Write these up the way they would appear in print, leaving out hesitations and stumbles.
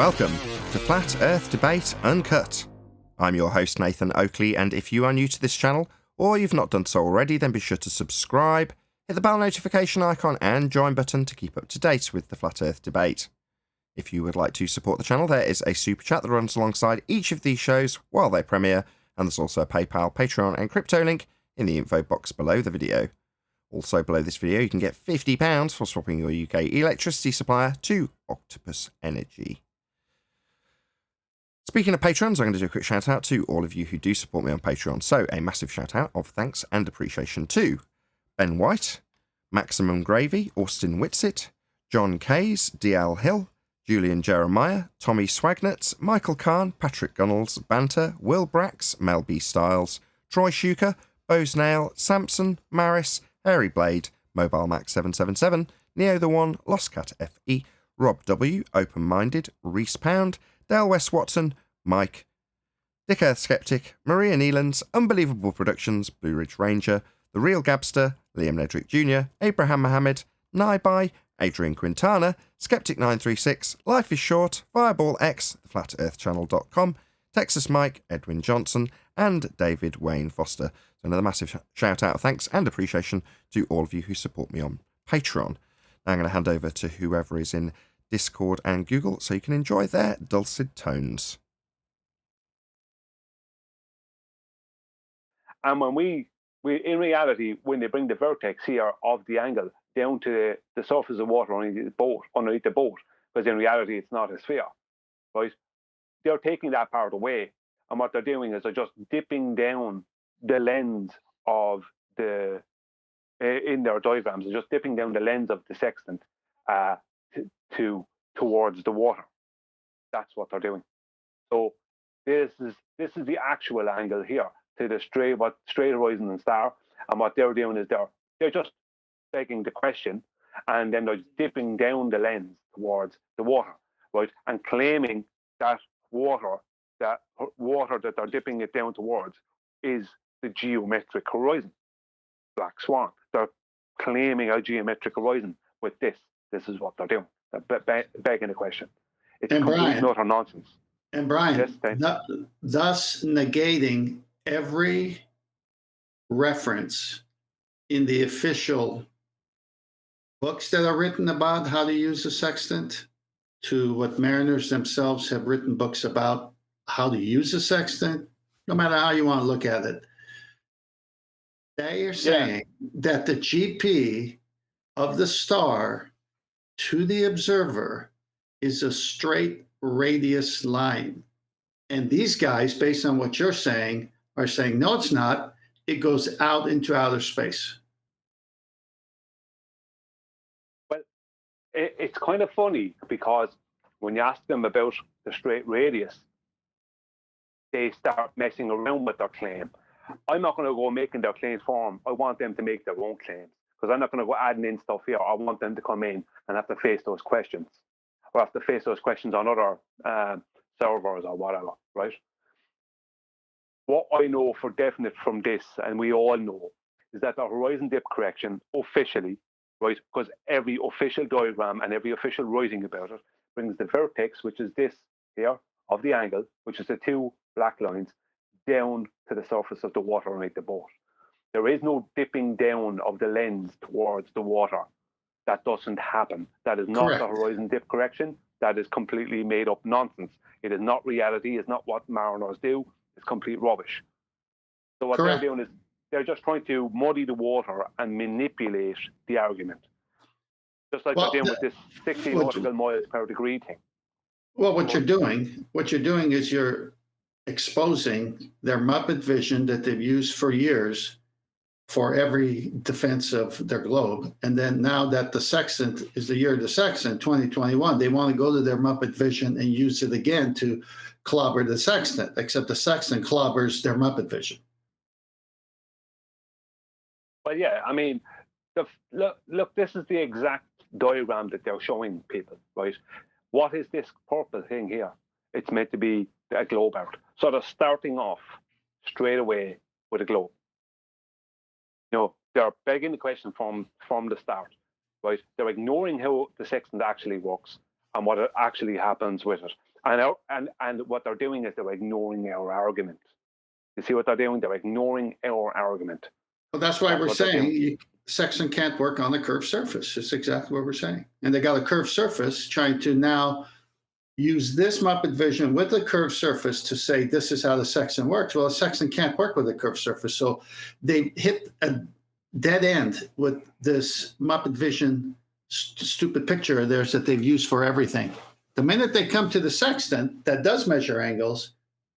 Welcome to Flat Earth Debate Uncut. I'm your host Nathan Oakley, and if you are new to this channel, or you've not done so already, then be sure to subscribe, hit the bell notification icon and join button to keep up to date with the Flat Earth Debate. If you would like to support the channel, there is a super chat that runs alongside each of these shows while they premiere, and there's also a PayPal, Patreon and crypto link in the info box below the video. Also below this video you can get £50 for swapping your UK electricity supplier to Octopus Energy. Speaking of patrons, I'm going to do a quick shout out to all of you who do support me on Patreon. So a massive shout out of thanks and appreciation to Ben White, Maximum Gravy, Austin Whitsitt, John Kays, DL Hill, Julian Jeremiah, Tommy Swagnett, Michael Kahn, Patrick Gunnels, Banter, Will Brax, Mel B. Styles, Troy Shuker, Bosnail, Samson, Maris, Hairy Blade, Mobile Max 777, Neo the One, Lost Cat FE, Rob W, Open Minded, Reese Pound, Dale West Watson, Mike, Dick Earth Skeptic, Maria Neelands, Unbelievable Productions, Blue Ridge Ranger, The Real Gabster, Liam Nedrick Jr., Abraham Mohammed, Naibai, Adrian Quintana, Skeptic936, Life is Short, Fireball X, TheFlatEarthChannel.com, Texas Mike, Edwin Johnson, and David Wayne Foster. So another massive shout out, thanks and appreciation to all of you who support me on Patreon. Now I'm going to hand over to whoever is in Discord and Google so you can enjoy their dulcet tones. And when we in reality, when they bring the vertex here of the angle down to the surface of water underneath the boat, because in reality it's not a sphere, right? They're taking that part away, and what they're doing is they're just dipping down the lens of the in their diagrams. They're just dipping down the lens of the sextant towards the water. That's what they're doing. So this is the actual angle here to the straight horizon and star, and what they're doing is they're just begging the question, and then they're dipping down the lens towards the water, right, and claiming that water that they're dipping it down towards is the geometric horizon. Black Swan. They're claiming a geometric horizon with this. This is what they're doing. They're begging the question. It's complete and utter nonsense. And Brian, thus negating every reference in the official books that are written about how to use the sextant, to what mariners themselves have written books about how to use the sextant, no matter how you want to look at it. They are saying that the GP of the star to the observer is a straight radius line. And these guys, based on what you're saying, are saying, no, it's not. It goes out into outer space. Well, it's kind of funny because when you ask them about the straight radius, they start messing around with their claim. I'm not going to go making their claims for them. I want them to make their own claims, because I'm not going to go adding in stuff here. I want them to come in and have to face those questions, or have to face those questions on other servers or whatever, right? What I know for definite from this, and we all know, is that the horizon dip correction officially, right, because every official diagram and every official writing about it brings the vertex, which is this here, of the angle, which is the two black lines, down to the surface of the water underneath the boat. There is no dipping down of the lens towards the water. That doesn't happen. That is not the horizon dip correction. That is completely made up nonsense. It is not reality. It's not what mariners do. It's complete rubbish. So what they're doing is they're just trying to muddy the water and manipulate the argument. Just like they're doing with this 60 nautical miles per degree thing. Well, what you're doing is you're exposing their Muppet vision that they've used for years for every defense of their globe. And then now that the sextant is the year of the sextant, 2021, they want to go to their Muppet vision and use it again to clobber the sextant, except the sextant clobbers their Muppet vision. Well, yeah, I mean, look, this is the exact diagram that they're showing people, right? What is this purple thing here? It's meant to be a globe out. So they're starting off straight away with a globe. You know, they're begging the question from the start, right? They're ignoring how the sextant actually works and what actually happens with it. And what they're doing is they're ignoring our argument. You see what they're doing? They're ignoring our argument. Well, that's why we're saying Sexton can't work on a curved surface. It's exactly what we're saying. And they got a curved surface trying to now use this Muppet vision with a curved surface to say this is how the Sexton works. Well, the Sexton can't work with a curved surface. So they hit a dead end with this Muppet vision stupid picture of theirs that they've used for everything. The minute they come to the Sexton that does measure angles,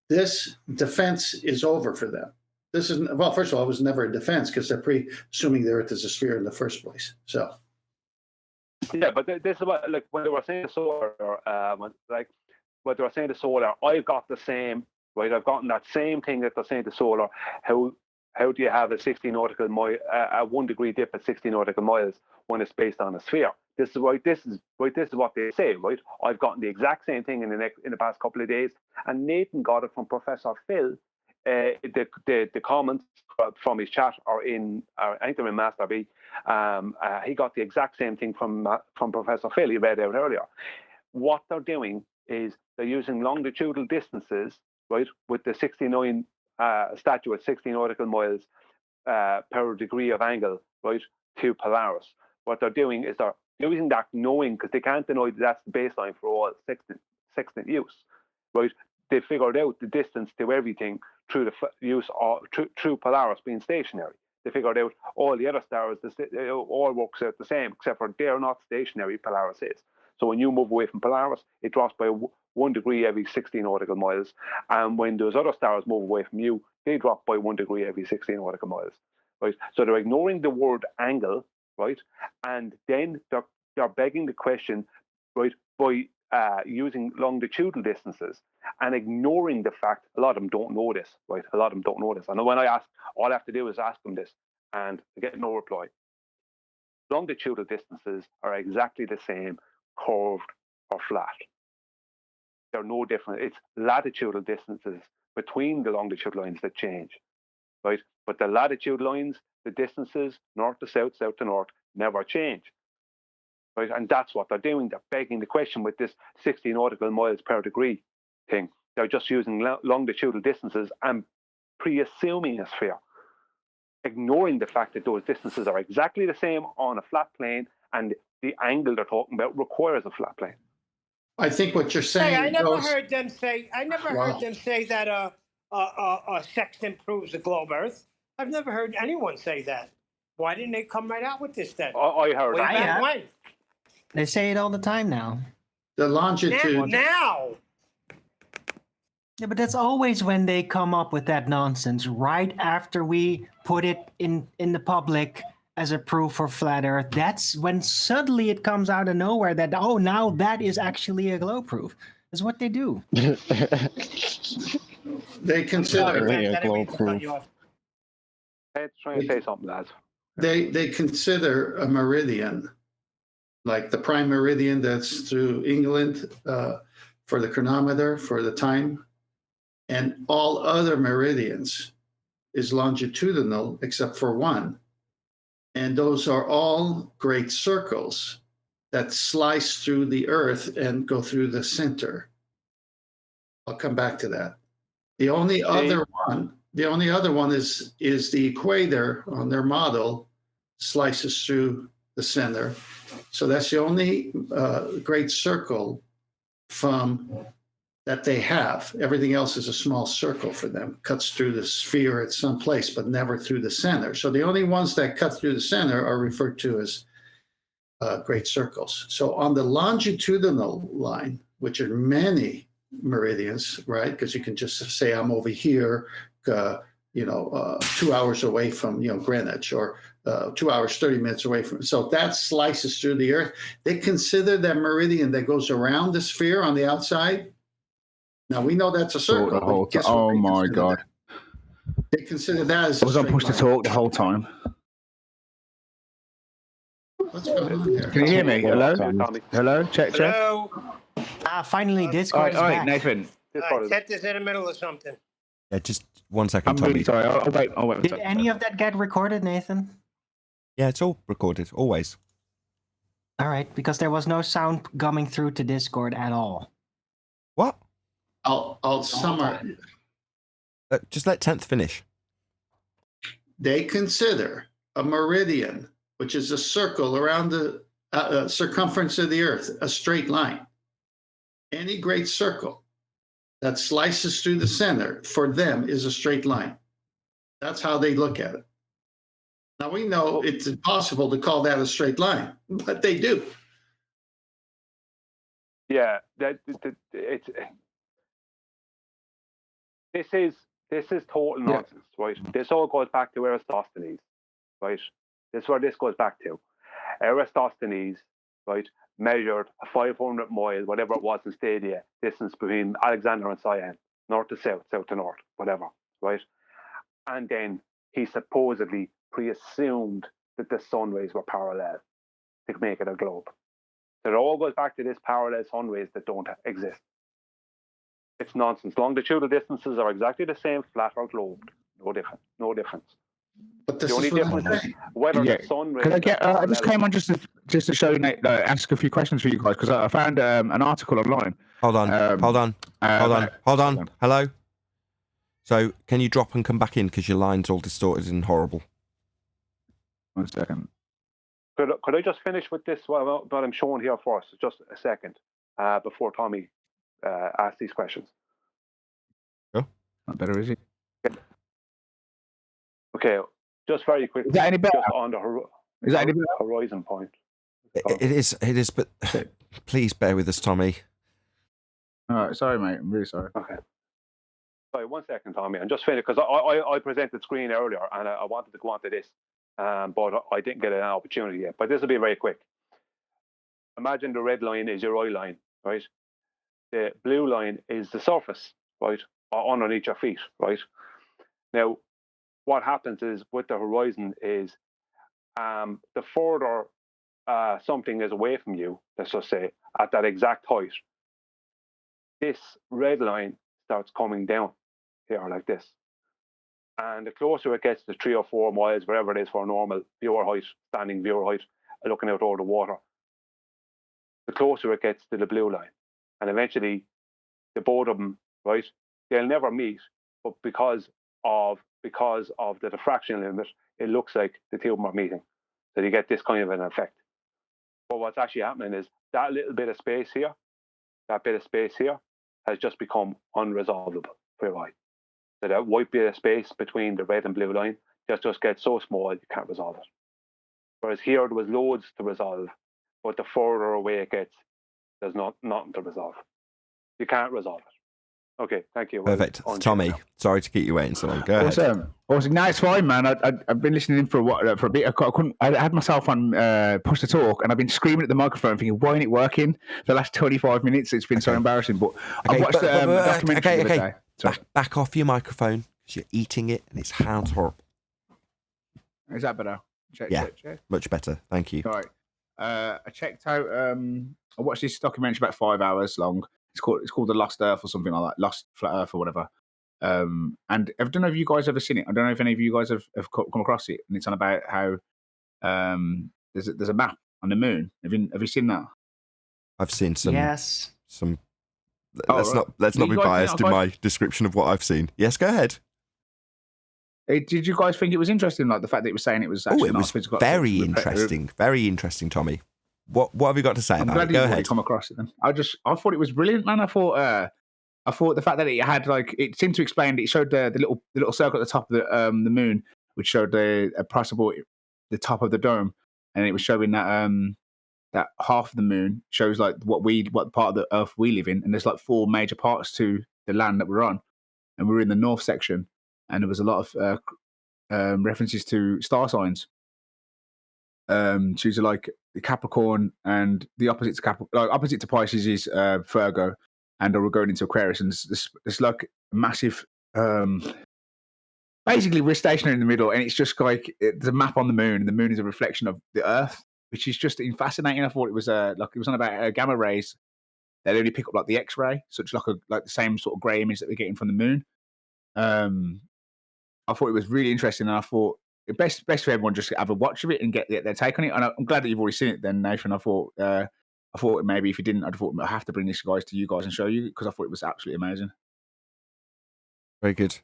this defense is over for them. This is, well, first of all, it was never a defense because they're pre-assuming the Earth is a sphere in the first place. So, yeah, but this is what, like, when they were saying the solar, like, what they were saying the solar, I've got the same, right? I've gotten that same thing that they're saying the solar. How do you have a 60 nautical mile, a 1 degree dip at 60 nautical miles when it's based on a sphere? This is what they say, right? I've gotten the exact same thing in the past couple of days, and Nathan got it from Professor Phil. The comments from his chat are I think they're in Master B. He got the exact same thing from Professor Phil. He read out earlier. What they're doing is they're using longitudinal distances, right, with the 69 statue at 60 nautical miles per degree of angle, right, to Polaris. What they're doing is they're using that, knowing, because they can't deny that's the baseline for all sextant use, right? They figured out the distance to everything through the use of through Polaris being stationary. They figured out all the other stars, all works out the same, except for they're not stationary, Polaris is. So when you move away from Polaris, it drops by 1 degree every 60 nautical miles. And when those other stars move away from you, they drop by 1 degree every 60 nautical miles, right? So they're ignoring the word angle, right? And then they're begging the question, right, by using longitudinal distances and ignoring the fact a lot of them don't know this, right? A lot of them don't know this. And when I ask, all I have to do is ask them this, and I get no reply. Longitudinal distances are exactly the same, curved or flat. They're no different. It's latitudinal distances between the longitude lines that change, right? But the latitude lines, the distances, north to south, south to north, never change. Right, and that's what they're doing. They're begging the question with this 60 nautical miles per degree thing. They're just using longitudinal distances and pre-assuming a sphere, ignoring the fact that those distances are exactly the same on a flat plane, and the angle they're talking about requires a flat plane. I think what you're saying. Hey, I never heard them say that a sextant proves the globe Earth. I've never heard anyone say that. Why didn't they come right out with this then? I heard. Way back when? They say it all the time now. The longitude. Now. Yeah, but that's always when they come up with that nonsense, right after we put it in the public as a proof for flat Earth. That's when suddenly it comes out of nowhere that, oh, now that is actually a globe proof. That's what they do. They consider a globe proof. Trying to say something, lads. They consider a meridian, like the prime meridian that's through England for the chronometer, for the time, and all other meridians is longitudinal except for one. And those are all great circles that slice through the Earth and go through the center. I'll come back to that. The only other one is the equator on their model slices through the center. So that's the only great circle from that they have. Everything else is a small circle for them, cuts through the sphere at some place, but never through the center. So the only ones that cut through the center are referred to as great circles. So on the longitudinal line, which are many meridians, right? Because you can just say I'm over here, 2 hours away from Greenwich, or 2 hours 30 minutes away from. So that slices through the Earth. They consider that meridian that goes around the sphere on the outside. Now we know that's a circle. Oh my God! They consider that as. I was on push to talk the whole time. What's going on here? Can you hear me? Hello? Hello? Check. Hello? Finally, Discord is back. Nathan. Ted is in the middle of something. Yeah, just 1 second, I'm Tommy. really sorry. I'll wait. Did any of that get recorded, Nathan? Yeah, it's all recorded, always. All right, because there was no sound coming through to Discord at all. What? I'll summarize. Just let 10th finish. They consider a meridian, which is a circle around the circumference of the Earth, a straight line. Any great circle that slices through the center for them is a straight line. That's how they look at it. Now, we know it's impossible to call that a straight line, but they do. Yeah, this is total nonsense, right? This all goes back to Aristophanes, right? This is where this goes back to. Aristophanes, right, measured a 500 mile, whatever it was in stadia, distance between Alexander and Cyan, north to south, south to north, whatever, right? And then he supposedly pre-assumed that the sun rays were parallel to make it a globe. So it all goes back to this parallel sun rays that don't exist. It's nonsense. Longitudinal distances are exactly the same, flat or globed. No difference. But this The only is what difference I'm is saying. whether the sun rays. Can I get? I just came on just to show you, Nate, ask a few questions for you guys because I found an article online. Hold on. Hello? So, can you drop and come back in because your line's all distorted and horrible? 1 second. Could I just finish with this, what I'm showing here first? Just a second before Tommy asks these questions. Sure. Not better, is it? Okay, just very quickly. Is that any better? Just on the horizon point. It is, but please bear with us, Tommy. All right, sorry, mate. I'm really sorry. Okay. Sorry, 1 second, Tommy. I'm just finished because I presented screen earlier and I wanted to go on to this, but I didn't get an opportunity yet. But this will be very quick. Imagine the red line is your eye line, right? The blue line is the surface, right, underneath your feet, right? Now, what happens is with the horizon is the further something is away from you, let's just say, at that exact height, this red line starts coming down here like this. And the closer it gets to 3 or 4 miles, wherever it is for a normal viewer height, standing viewer height, looking out over the water, the closer it gets to the blue line. And eventually, the both of them, right, they'll never meet, but because of the diffraction limit, it looks like the two of them are meeting. So you get this kind of an effect. But what's actually happening is that little bit of space here, has just become unresolvable for your eye. So that white bit of space between the red and blue line just gets so small you can't resolve it. Whereas here there was loads to resolve, but the further away it gets, there's nothing to resolve. You can't resolve it. Okay, thank you. Perfect. Tommy, sorry to keep you waiting so long. Go ahead. Awesome. No, it's fine, man. I've been listening in for a bit. I had myself on push to talk, and I've been screaming at the microphone, thinking, "Why ain't it working?" For the last 25 minutes, it's been so embarrassing. But I watched a documentary the other day. Back off your microphone because you're eating it, and it sounds horrible. Is that better? Check. Much better. Thank you. All right. I checked out. I watched this documentary about 5 hours long. It's called The Lost Earth or something like that, Lost Flat Earth or whatever. And I don't know if you guys have ever seen it. I don't know if any of you guys have come across it. And it's on about how there's a map on the moon. Have you seen that? I've seen some. Yes. Some. Let's not be biased in my description of what I've seen. Yes, go ahead. Did you guys think it was interesting, like the fact that it was saying it was actually it was very interesting. Very interesting, Tommy. What have you got to say about it? Go ahead. Come across it then. I thought it was brilliant, man. I thought the fact that it had it seemed to explain. It showed the little circle at the top of the moon, which showed the top of the dome, and it was showing that that half of the moon shows like what part of the Earth we live in, and there's like 4 major parts to the land that we're on, and we're in the north section, and there was a lot of references to star signs. Choose like the Capricorn, and the opposite to Capricorn, opposite to Pisces is Virgo, and we're going into Aquarius, and there's like a massive, basically we're stationary in the middle, and it's just like there's a map on the moon, and the moon is a reflection of the Earth, which is just fascinating. I thought it was it was on about gamma rays. They only pick up like the X-ray, such like the same sort of grey image that we're getting from the moon. I thought it was really interesting, and I thought best for everyone just to have a watch of it and get their take on it. And I'm glad that you've already seen it then, Nathan. I thought I thought maybe if you didn't, I thought I have to bring this guys to you guys and show you because I thought it was absolutely amazing. Very good.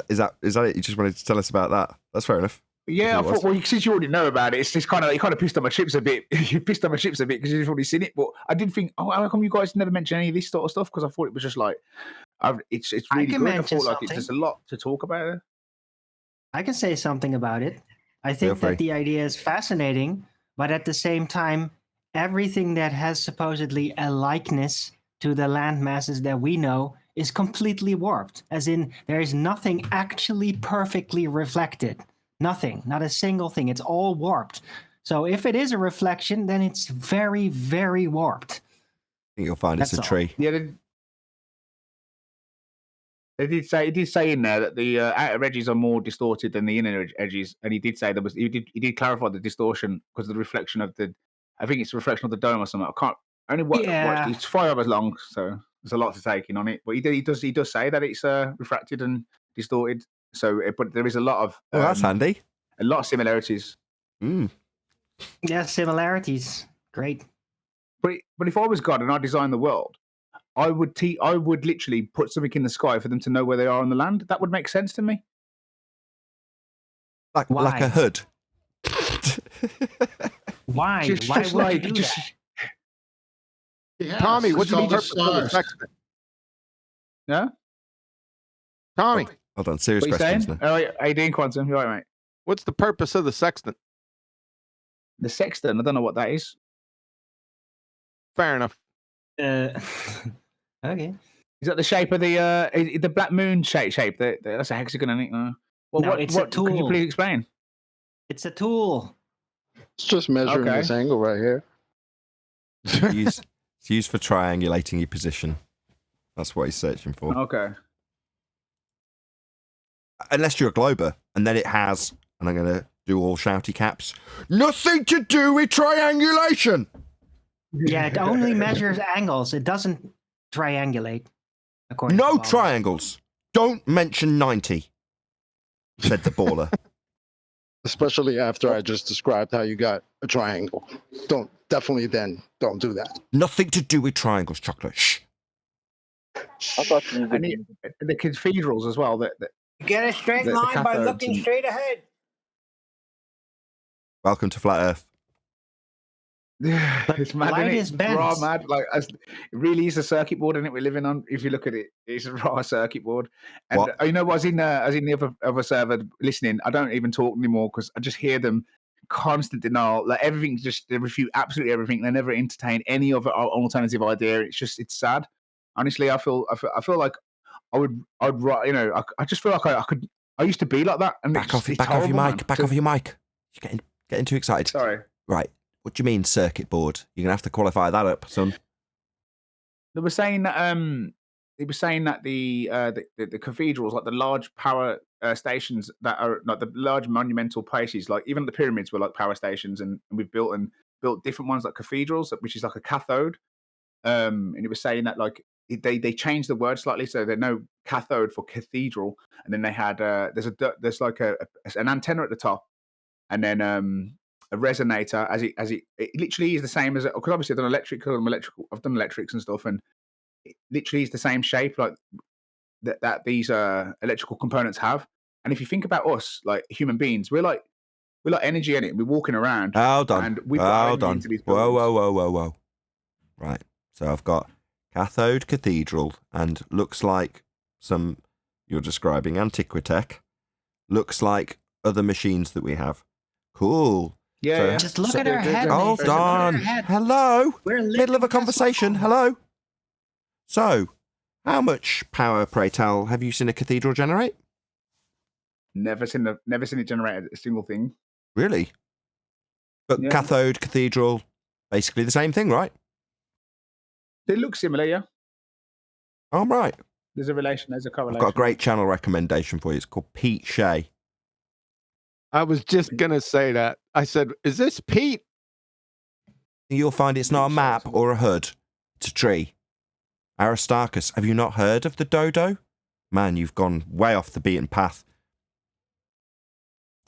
Is that it? You just wanted to tell us about that? That's fair enough. Yeah, I thought, well, since you already know about it, it's just kind of pissed on my chips a bit. You pissed on my chips a bit because you've already seen it. But I did think, oh, how come you guys never mention any of this sort of stuff? Because I thought it was just like, it's really good. I thought like there's a lot to talk about. I can say something about it. I think that the idea is fascinating, but at the same time, everything that has supposedly a likeness to the land masses that we know is completely warped. As in, there is nothing actually perfectly reflected. Nothing, not a single thing. It's all warped. So if it is a reflection, then it's very, very warped. I think you'll find it's a tree. Yeah, they did say in there that the outer edges are more distorted than the inner edges, and he did say he did clarify the distortion because of the reflection of I think it's the reflection of the dome or something. I can't only watch. It's 5 hours long, so there's a lot to take in on it. But he does say that it's refracted and distorted. So, but there is a lot of that's handy. A lot of similarities. Yeah, similarities. Great. But if I was God and I designed the world, I would literally put something in the sky for them to know where they are on the land. That would make sense to me. Like a hood. Why? Why would you do that? Yeah, Tommy, what's the purpose of the sextant? Yeah? Tommy. Hold on, serious questions now. How you doing, Quantum? You all right, mate? What's the purpose of the sextant? The sextant? I don't know what that is. Fair enough. Okay. Is that the shape of the black moon shape? That's a hexagon, isn't it? No, it's a tool. Can you please explain? It's a tool. It's just measuring this angle right here. It's used for triangulating your position. That's what he's searching for. Okay. Unless you're a glober, and then it has, and I'm going to do all shouty caps, nothing to do with triangulation. Yeah, it only measures angles. It doesn't triangulate. No triangles. Don't mention 90, said the baller. Especially after I just described how you got a triangle. Don't do that. Nothing to do with triangles, Chocolate. Shh. I thought the cathedrals as well. Get a straight line by looking straight ahead. Welcome to Flat Earth. It's mad, light is is bent. Raw mad. Like, it really is a circuit board, isn't it? We're living on. If you look at it, it's a raw circuit board. And you know, I was in the other server listening. I don't even talk anymore because I just hear them constant denial. Like everything, they refute absolutely everything. They never entertain any other alternative idea. It's sad. Honestly, I feel like I'd you know, I just feel like I could. I used to be like that. And back off your mic. Back off your mic. You're getting too excited. Sorry. Right. What do you mean circuit board? You're gonna have to qualify that up, son. They were saying that the cathedrals, like the large power stations that are like the large monumental places, like even the pyramids were like power stations, and we've built different ones like cathedrals, which is like a cathode. And it was saying that like they changed the word slightly, so there's no cathode for cathedral, and then they had there's like an antenna at the top, and then a resonator as it literally is the same as, because obviously I've done electrics and stuff, and it literally is the same shape like that these electrical components have. And if you think about us, like human beings, we're like energy in it. We're walking around. Hold on. And we've Hold on. Whoa. Right. So I've got cathode cathedral, and looks like you're describing Antiquitech. Looks like other machines that we have. Cool. Yeah. Just look at our head. Hold on. Hello. We're middle of a conversation. Hello. So, how much power, pray tell, have you seen a cathedral generate? Never seen it generate a single thing. Really? But cathode, cathedral, basically the same thing, right? They look similar, yeah. Oh, right. There's a relation. There's a correlation. I've got a great channel recommendation for you. It's called Pete Shea. I was just going to say that. I said, is this Pete? You'll find it's not a map or a hood. It's a tree. Aristarchus, have you not heard of the dodo? Man, you've gone way off the beaten path.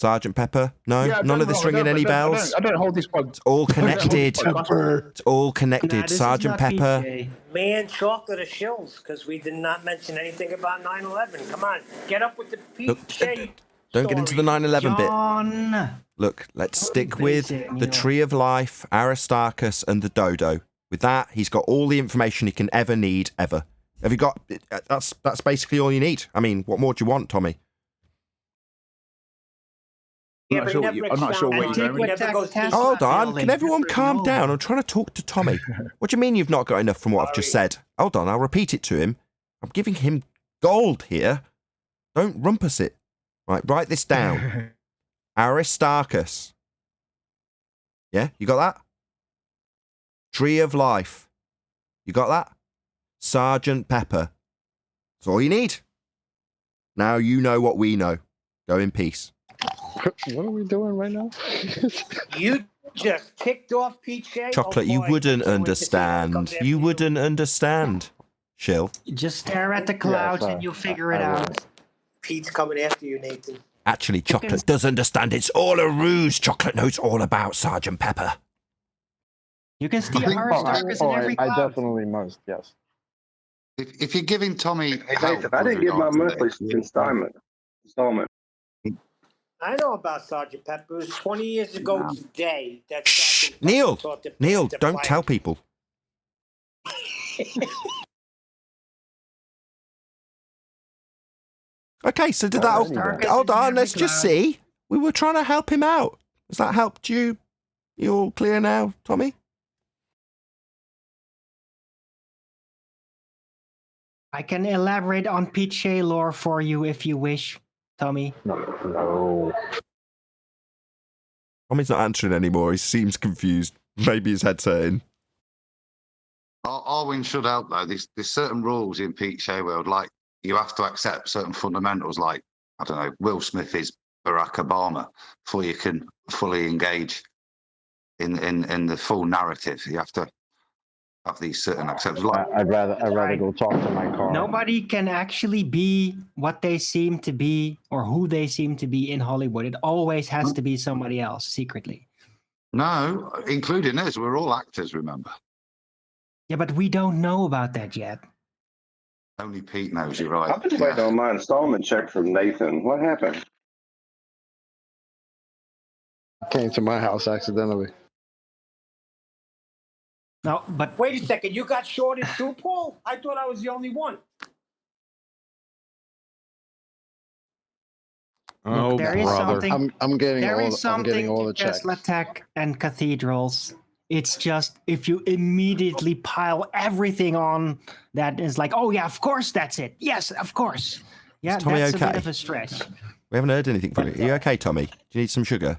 Sergeant Pepper? No, Yeah, none of this ringing any bells. I don't hold this pod. It's all connected. Pepper. It's all Nah, connected. this is Sergeant not Pepper. PJ. Man, chocolate or shills, because we did not mention anything about 9/11. Come on, get up with the Look, PJ. Don't get into the 9/11 bit. John. Look, let's Don't stick be with basic, the Neil. Tree of Life, Aristarchus, and the Dodo. With that, he's got all the information he can ever need, ever. Have you got? That's basically all you need. I mean, what more do you want, Tommy? I'm not sure what you're Take doing. what Tesla Hold on, feeling. can everyone calm down? I'm trying to talk to Tommy. What do you mean you've not got enough from what I've just said? Hold on, I'll repeat it to him. I'm giving him gold here. Don't rumpus it. Right, write this down. Aristarchus. Yeah, you got that? Tree of Life. You got that? Sergeant Pepper. That's all you need. Now you know what we know. Go in peace. What are we doing right now? You just ticked off PJ. Chocolate, you wouldn't understand. You wouldn't understand. Shill. Just stare at the clouds and you'll figure it out. Pete's coming after you, Nathan. Actually, Chocolate does understand. It's all a ruse. Chocolate knows all about Sergeant Pepper. You can steal Aristarchus in every I cloud. definitely must, yes. If you're giving Tommy, Hey, Nathan, I didn't get my monthly installment. I know about Sergeant Pepper. It was 20 years ago today. That Sergeant Pepper Neil, taught the- Neil, the don't flag. tell people. Okay, so did that? Hold on, let's just see. We were trying to help him out. Has that helped you? You all clear now, Tommy? I can elaborate on PJ lore for you if you wish, Tommy. No. Tommy's not answering anymore. He seems confused. Maybe his head's hurting. Arwin should help though. There's certain rules in Pete Shea world, like you have to accept certain fundamentals, like I don't know, Will Smith is Barack Obama, before you can fully engage in the full narrative. You have to have these certain acceptance. Like, I'd rather go talk to my car. Nobody can actually be what they seem to be or who they seem to be in Hollywood. It always has to be somebody else secretly. no, including us, we're all actors. Remember, Yeah, but we don't know about that yet. only Pete knows. You're right. I've been waiting on my installment check from Nathan. What happened? Came to my house accidentally. No, but Wait a second. You got shorted too, Paul? I thought I was the only one. Oh, there is brother. something. I'm getting There all. is I'm getting something all to the checks. Tesla Tech and cathedrals. It's just if you immediately pile everything on that is like, oh yeah, of course that's it. Yes, of course. Yeah, Tommy that's a okay? bit of a stretch. We haven't heard anything from you. Are you okay, Tommy? Do you need some sugar?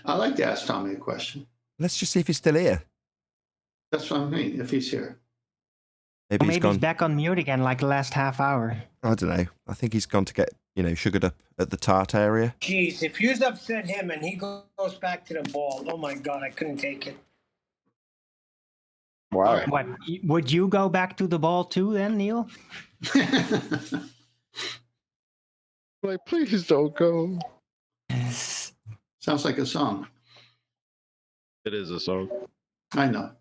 I like to ask Tommy a question. Let's just see if he's still here. That's what I mean, if he's here. Maybe, Maybe he's gone. he's back on mute again like the last half hour. I don't know. I think he's gone to get, sugared up at the tart area. Jeez, if you upset him and he goes back to the ball, oh my God, I couldn't take it. Wow. What would you go back to the ball too then, Neil? Like, please don't go. Sounds like a song. It is a song. I know.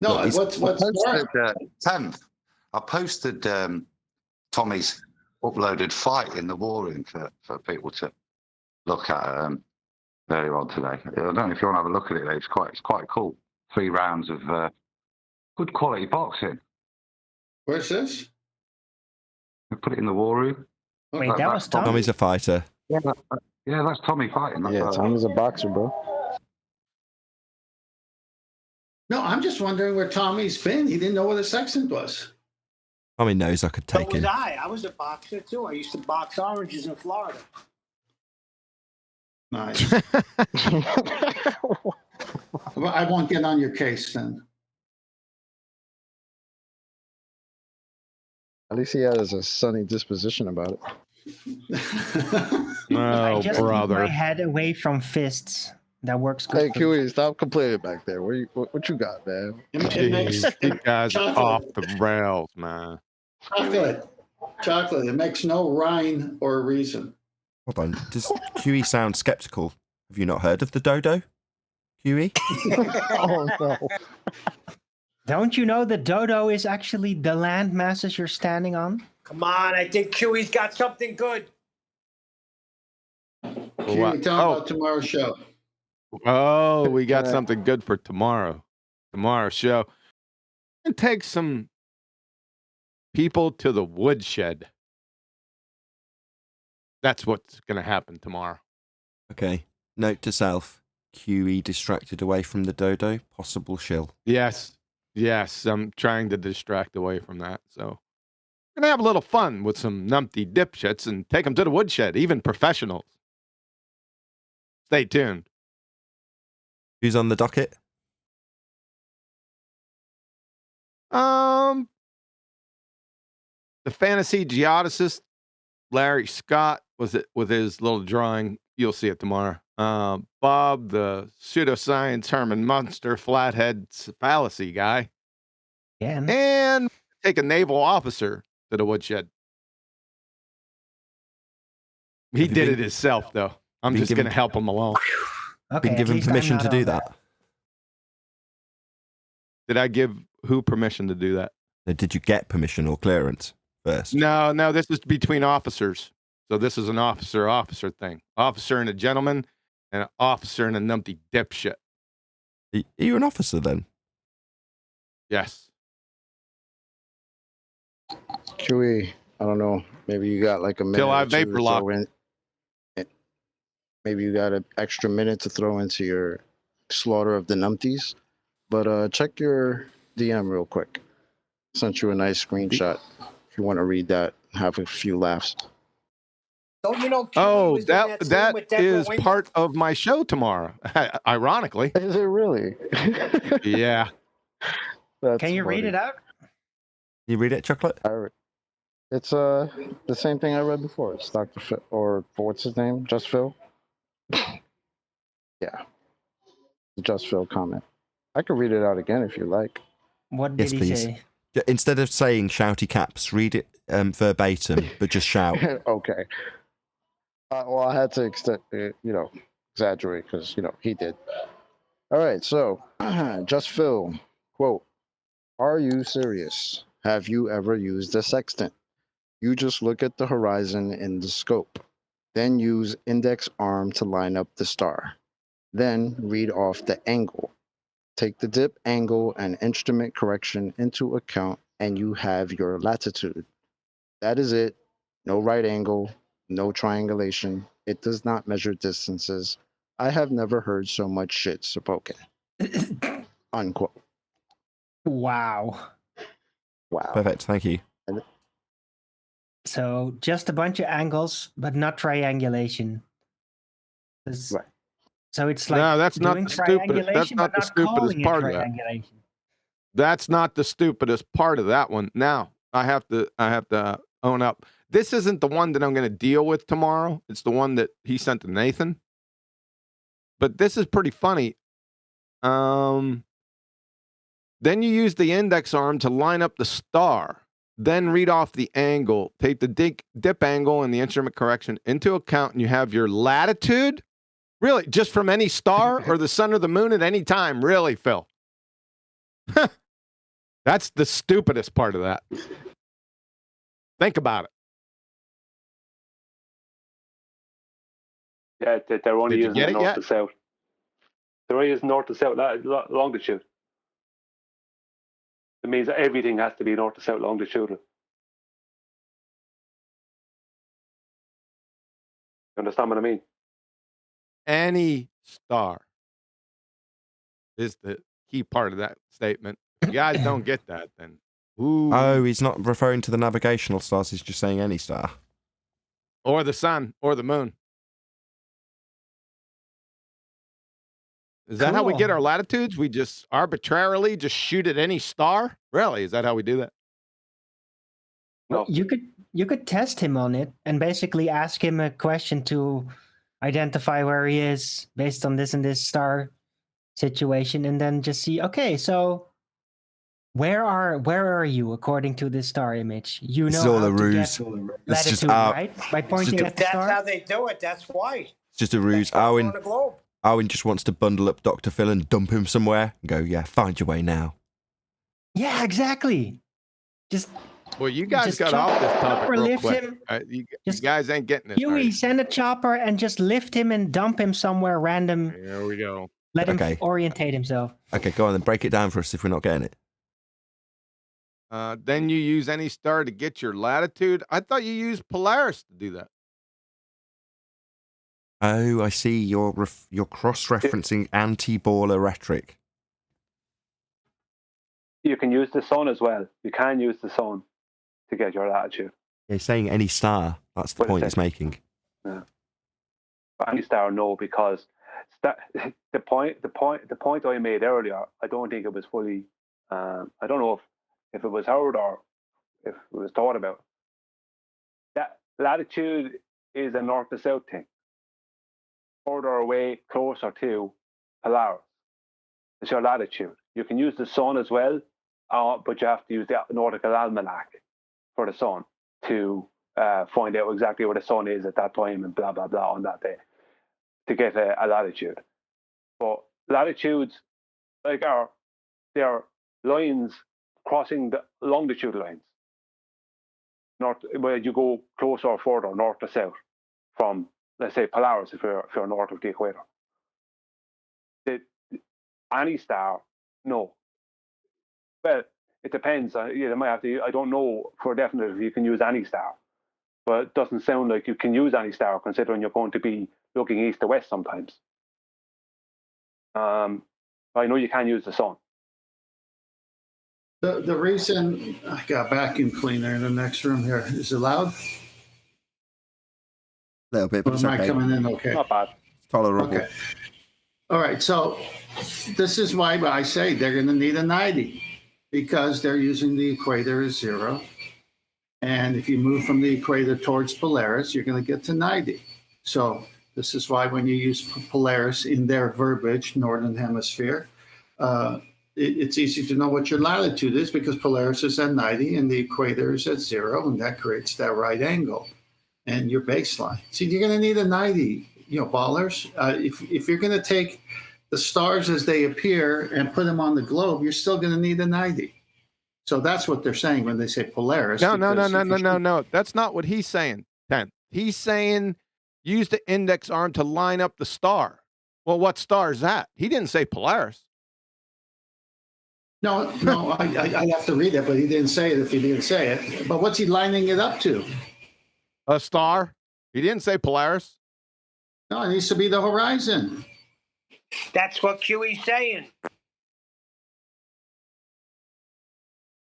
No, Look, what's I posted more? 10th. I posted Tommy's uploaded fight in the war room for people to look at earlier on today. I don't know if you want to have a look at it. It's quite cool. 3 rounds of good quality boxing. Where's this? We put it in the war room. Wait, that was Tommy. Tommy's a fighter. Yeah, that's Tommy fighting. Yeah, Tommy's a boxer, bro. No, I'm just wondering where Tommy's been. He didn't know what a sextant was. Tommy knows I could So take was him. I. I was a boxer too. I used to box oranges in Florida. Nice. Well, I won't get on your case then. At least he has a sunny disposition about it. I Oh, just keep my brother. head away from fists. That works good. Hey, for me. QE, stop complaining back there. What you got, man? It makes Jeez, you guys are off chocolate. the rails, man. Chocolate. It makes no rhyme or reason. Hold on. Does QE sound skeptical? Have you not heard of the dodo? QE? Oh no. Don't you know the dodo is actually the land masses you're standing on? Come on, I think QE's got something good. Q, tell about tomorrow's show. Oh, we got something good for tomorrow. Tomorrow's show. And take some people to the woodshed. That's what's going to happen tomorrow. Okay. Note to self. QE distracted away from the dodo. Possible shill. Yes. Yes, I'm trying to distract away from that. So we're going to have a little fun with some numpty dipshits and take them to the woodshed, even professionals. Stay tuned. Who's on the docket? The fantasy geodesist Larry Scott was it with his little drawing. You'll see it tomorrow. Bob, the pseudoscience Herman Munster flathead fallacy guy. Yeah. And take a naval officer to the woodshed. He did it himself, though. I'm just going to help him along. Okay. Been given permission to do that. Did I give who permission to do that? Did you get permission or clearance first? No, this is between officers. So this is an officer thing. Officer and a gentleman, and an officer and a numpty dipshit. Are you an officer then? Yes. QE, I don't know. Maybe you got like a minute. Till I or two to vapor lock. throw in. Maybe you got an extra minute to throw into your slaughter of the numpties. But check your DM real quick. Sent you a nice screenshot. If you want to read that, have a few laughs. Don't you know? QE Oh, was in that scene with Deborah is Winger? part of my show tomorrow. Ironically. Is it really? Yeah. Can you read it out? You read it, Chocolate? It's the same thing I read before. It's Dr. Phil, or what's his name? Just Phil? Yeah. The Just Phil comment. I could read it out again if you like. What did he say? Instead of saying shouty caps, read it verbatim, but just shout. Okay. Well, I had to exaggerate because, he did. All right. So, Just Phil, quote, "Are you serious? Have you ever used a sextant? You just look at the horizon in the scope, then use index arm to line up the star, then read off the angle. Take the dip, angle, and instrument correction into account, and you have your latitude. That is it. No right angle, no triangulation. It does not measure distances. I have never heard so much shit spoken." Unquote. Wow. Wow. Perfect. Thank you. So just a bunch of angles, but not triangulation. Right. So it's like No, that's not doing the stupid. That's triangulation, not but the stupidest calling it part of that. triangulation. That's not the stupidest part of that one. Now, I have to own up. This isn't the one that I'm going to deal with tomorrow. It's the one that he sent to Nathan. But this is pretty funny. Then you use the index arm to line up the star. Then read off the angle. Take the dip angle and the instrument correction into account, and you have your latitude. Really, just from any star or the sun or the moon at any time. Really, Phil. That's the stupidest part of that. Think about it. Yeah, they're only Did you using get the it north yet? to south. They're only using north to south longitude. It means that everything has to be north to south longitude. You understand what I mean? Any star is the key part of that statement. If you guys don't get that, then ooh. Oh, he's not referring to the navigational stars. He's just saying any star. Or the sun or the moon. Is that how we get our latitudes? We just arbitrarily just shoot at any star? Really? Is that how we do that? No. You could test him on it and basically ask him a question to identify where he is based on this and this star situation, and then just see, okay, so Where are you according to this star image? You This know is all how a to ruse. get It's just latitude, out. right? By pointing just a- at the That's star. how they do it. That's why. It's just a ruse. That's why we're Owen on the globe. just wants to bundle up Dr. Phil and dump him somewhere and go, yeah, find your way now. Yeah, exactly. Just Well, you guys Just got chop- off this topic chopper real lift quick. him. You Just- guys ain't getting this. are Huey, you? send a chopper and just lift him and dump him somewhere random. Here we go. Let him Okay. orientate himself. Okay, go on then. Break it down for us if we're not getting it. Then you use any star to get your latitude. I thought you used Polaris to do that. Oh, I see. You're cross-referencing anti-baller rhetoric. You can use the sun as well. You can use the sun to get your latitude. Yeah, he's saying any star. That's the What is point it? he's making. Yeah. But any star, no, because the point I made earlier, I don't think it was fully. I don't know if it was heard or if it was thought about. That latitude is a north to south thing. Further away, closer to Polaris. It's your latitude. You can use the sun as well, but you have to use the nautical almanac for the sun to find out exactly where the sun is at that time and blah, blah, blah on that day to get a latitude. But latitudes, they're lines crossing the longitude lines. North, where you go closer or further, north to south, from, let's say, Polaris, if you're north of the equator. Any star, no. Well, it depends. You might have to. I don't know for definite if you can use any star, but it doesn't sound like you can use any star considering you're going to be looking east to west sometimes. I know you can use the sun. The reason I got a vacuum cleaner in the next room here is it loud? A little bit, Or but it's am I okay. coming in okay? Not bad. Tolerable. Okay. All right. So this is why I say they're going to need a 90 because they're using the equator as 0. And if you move from the equator towards Polaris, you're going to get to 90. So this is why when you use Polaris in their verbiage, Northern Hemisphere, it's easy to know what your latitude is because Polaris is at 90 and the equator is at 0, and that creates that right angle and your baseline. See, you're going to need a 90, ballers. If you're going to take the stars as they appear and put them on the globe, you're still going to need a 90. So that's what they're saying when they say Polaris. No. That's not what he's saying, Ken. He's saying use the index arm to line up the star. Well, what star is that? He didn't say Polaris. No, I have to read it, but he didn't say it if he didn't say it. But what's he lining it up to? A star? He didn't say Polaris. No, it needs to be the horizon. That's what QE's saying.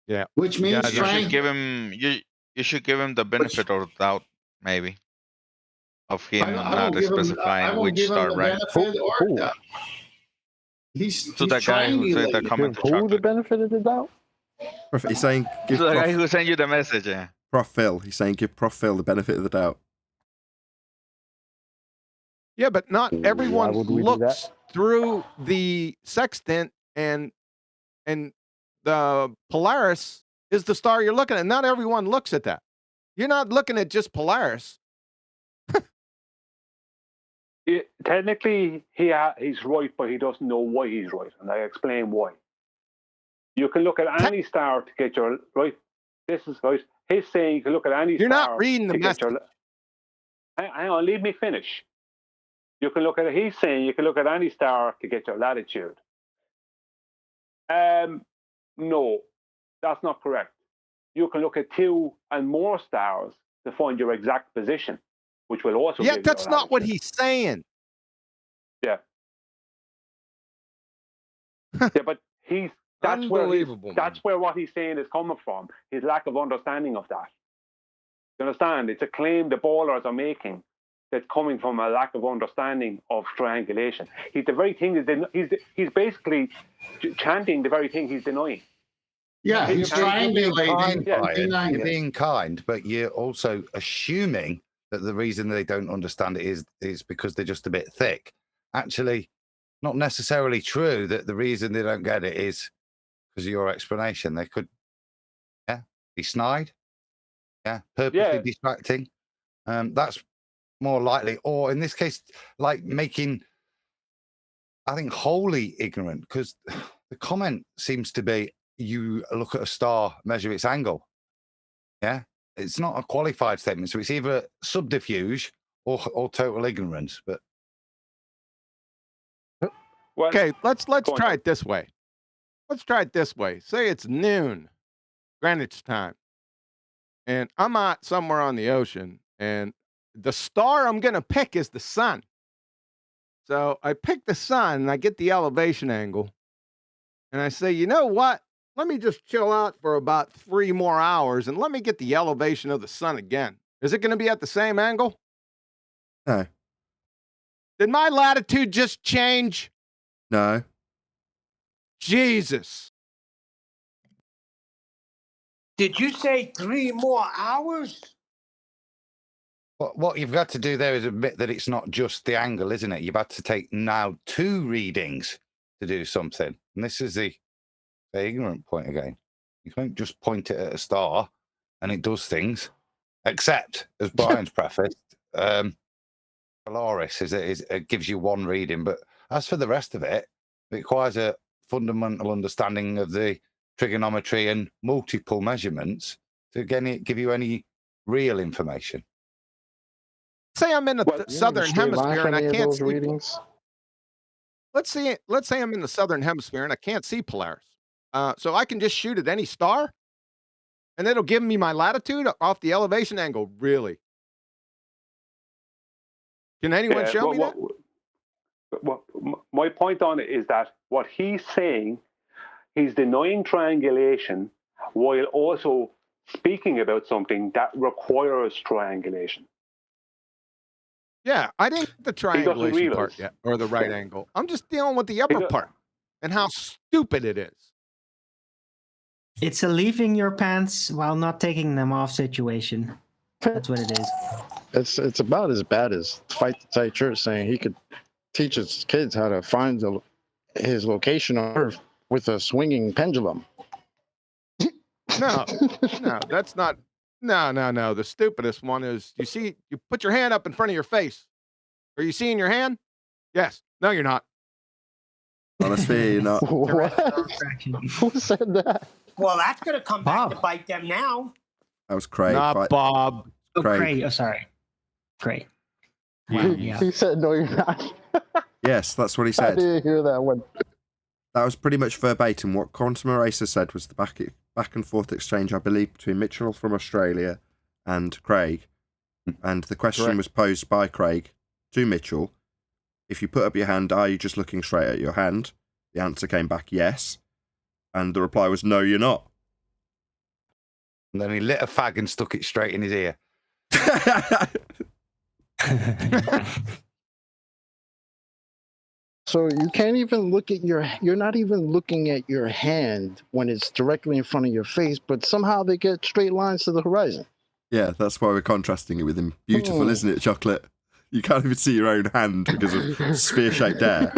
Yeah. Which means Yeah, You should give him you should give him the benefit of the doubt, maybe, of him not specifying which star, right? He's To the guy who said the comment to Who the chocolate. benefit of the doubt? He's saying To give the guy Prof, who sent you the message, yeah. Prof Phil. He's saying give Prof Phil the benefit of the doubt. Yeah, but not everyone would we do looks through the sextant and the Polaris is the star you're looking at. Not everyone looks at that. You're not looking at just Polaris. Technically, he's right, but he doesn't know why he's right, and I explain why. You can look at any star to get your right. This is right. He's saying you can look at any You're star. not reading the to get message. hang on, leave me finish. You can look at. He's saying you can look at any star to get your latitude. No, that's not correct. You can look at 2 and more stars to find your exact position, which will also. Yeah, give that's you a not what latitude. he's saying. Yeah. Yeah, but that's where what he's saying is coming from. His lack of understanding of that. You understand? It's a claim the ballers are making that's coming from a lack of understanding of triangulation. He's the very thing he's basically chanting the very thing he's denying. Yeah, he's triangulating. You're being kind, but you're also assuming that the reason they don't understand it is because they're just a bit thick. Actually, not necessarily true that the reason they don't get it is because of your explanation. They could, be snide. Purposely distracting. That's more likely. Or in this case, like making, I think, wholly ignorant, because the comment seems to be you look at a star, measure its angle. Yeah, it's not a qualified statement, so it's either subterfuge or total ignorance. But okay, let's try it this way. Let's try it this way. Say it's noon, Greenwich time, and I'm out somewhere on the ocean, and the star I'm gonna pick is the sun. So I pick the sun, and I get the elevation angle, and I say, you know what? Let me just chill out for about 3 more hours, and let me get the elevation of the sun again. Is it going to be at the same angle? No. Did my latitude just change? No. Jesus. Did you say 3 more hours? what you've got to do there is admit that it's not just the angle, isn't it? You've had to take now 2 readings to do something. And this is the ignorant point again. You can't just point it at a star and it does things, except, as Brian's prefaced, Polaris it gives you 1 reading. But as for the rest of it, it requires a fundamental understanding of the trigonometry and multiple measurements to give you any real information. Say I'm in the southern hemisphere and I can't see readings. Let's say I'm in the southern hemisphere and I can't see Polaris. So I can just shoot at any star, and it'll give me my latitude off the elevation angle. Really? Can anyone show me that? My point on it is that what he's saying, he's denying triangulation while also speaking about something that requires triangulation. Yeah, I didn't get the triangulation part yet, or the right angle. I'm just dealing with the upper part and how stupid it is. It's a leaving your pants while not taking them off situation. That's what it is. It's about as bad as Fight the Tight Church saying he could teach his kids how to find his location on Earth with a swinging pendulum. No, that's not. No. The stupidest one is you put your hand up in front of your face. Are you seeing your hand? Yes. No, you're not. Honestly, you're not. What? Who said that? Well, that's going to come back to bite them now. That was Craig. Not Bob. Oh, Craig. Oh, sorry. Craig. Wow, he said, no, you're not. Yes, that's what he said. I didn't hear that one. That was pretty much verbatim. What Quantum Eraser said was the back and forth exchange, I believe, between Mitchell from Australia and Craig. And the question was posed by Craig to Mitchell. If you put up your hand, are you just looking straight at your hand? The answer came back, yes. And the reply was, no, you're not. And then he lit a fag and stuck it straight in his ear. So you can't even look at you're not even looking at your hand when it's directly in front of your face, but somehow they get straight lines to the horizon. Yeah, that's why we're contrasting it with him. Beautiful, isn't it, Chocolate? You can't even see your own hand because of sphere-shaped air.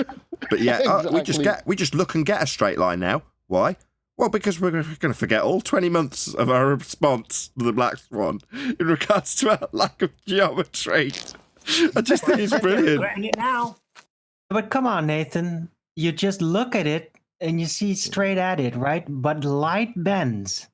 But yeah, Exactly. we just look and get a straight line now. Why? Well, because we're going to forget all 20 months of our response to the Black Swan in regards to our lack of geometry. I just think it's brilliant. Regretting it now. But come on, Nathan. You just look at it and you see straight at it, right? But light bends.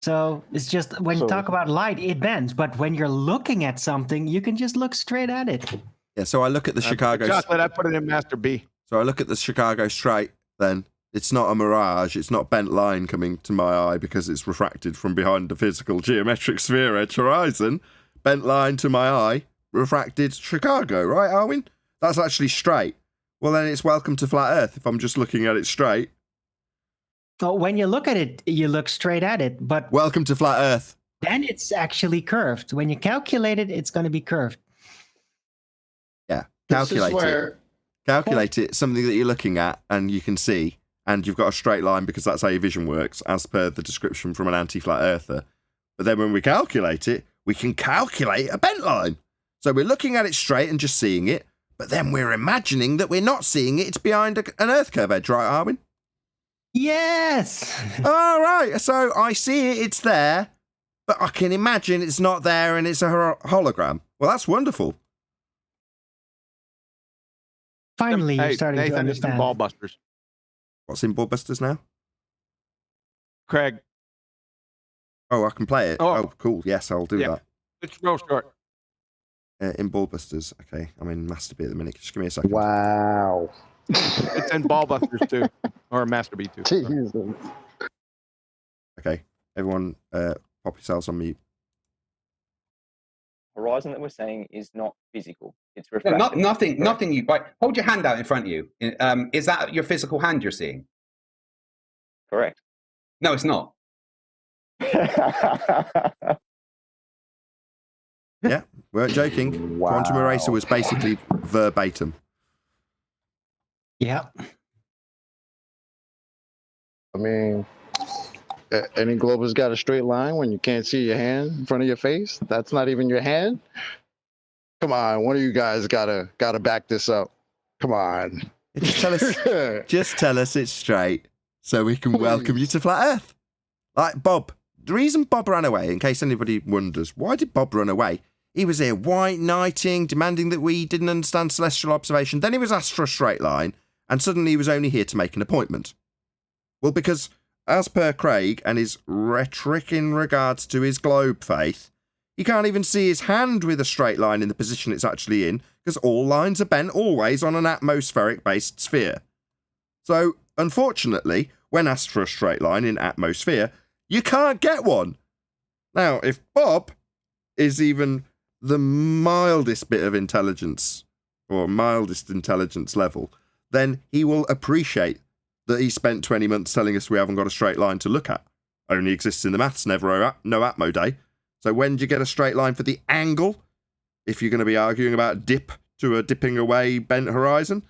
So it's just when you talk about light, it bends. But when you're looking at something, you can just look straight at it. Yeah, so I look at the Chicago... Chocolate, I put it in Master B. So I look at the Chicago Straight, then. It's not a mirage. It's not bent line coming to my eye because it's refracted from behind the physical geometric sphere edge horizon. Bent line to my eye, refracted Chicago, right, Arwin? That's actually straight. Well, then it's welcome to flat Earth if I'm just looking at it straight. So when you look at it, you look straight at it, but... Welcome to flat Earth. Then it's actually curved. When you calculate it, it's going to be curved. Yeah, calculate it. Calculate it, something that you're looking at and you can see, and you've got a straight line because that's how your vision works, as per the description from an anti-flat earther. But then when we calculate it, we can calculate a bent line. So we're looking at it straight and just seeing it, but then we're imagining that we're not seeing it. It's behind an Earth curve edge, right, Arwin? Yes. All right, so I see it's there, but I can imagine it's not there and it's a hologram. Well, that's wonderful. Finally, you're Hey, starting Nathan, to understand. It's in Ball Busters. What's in Ballbusters now? Craig. Oh, I can play it. Oh, cool. Yes, I'll do that. It's real short. In Ballbusters. Okay, I'm in Master B at the minute. Just give me a second. Wow. It's in Ball Busters too, or Master B too. Jesus. Okay, everyone, pop yourselves on mute. Horizon that we're saying is not physical. It's No, refracted. nothing. You hold your hand out in front of you. Is that your physical hand you're seeing? Correct. No, it's not. Yeah, weren't joking. Wow. Quantum Eraser was basically verbatim. Yeah. I mean, any glober's got a straight line when you can't see your hand in front of your face. That's not even your hand. Come on, one of you guys gotta back this up. Come on. Just tell us it's straight, so we can welcome you to Flat Earth. Like Bob. The reason Bob ran away, in case anybody wonders, why did Bob run away? He was here white knighting, demanding that we didn't understand celestial observation. Then he was asked for a straight line, and suddenly he was only here to make an appointment. Well, because as per Craig and his rhetoric in regards to his globe faith, he can't even see his hand with a straight line in the position it's actually in, because all lines are bent always on an atmospheric-based sphere. So, unfortunately, when asked for a straight line in atmosphere, you can't get one. Now, if Bob is even the mildest bit of intelligence, or mildest intelligence level, then he will appreciate that he spent 20 months telling us we haven't got a straight line to look at. Only exists in the maths, never no Atmo day. So when do you get a straight line for the angle? If you're going to be arguing about dip to a dipping away bent horizon,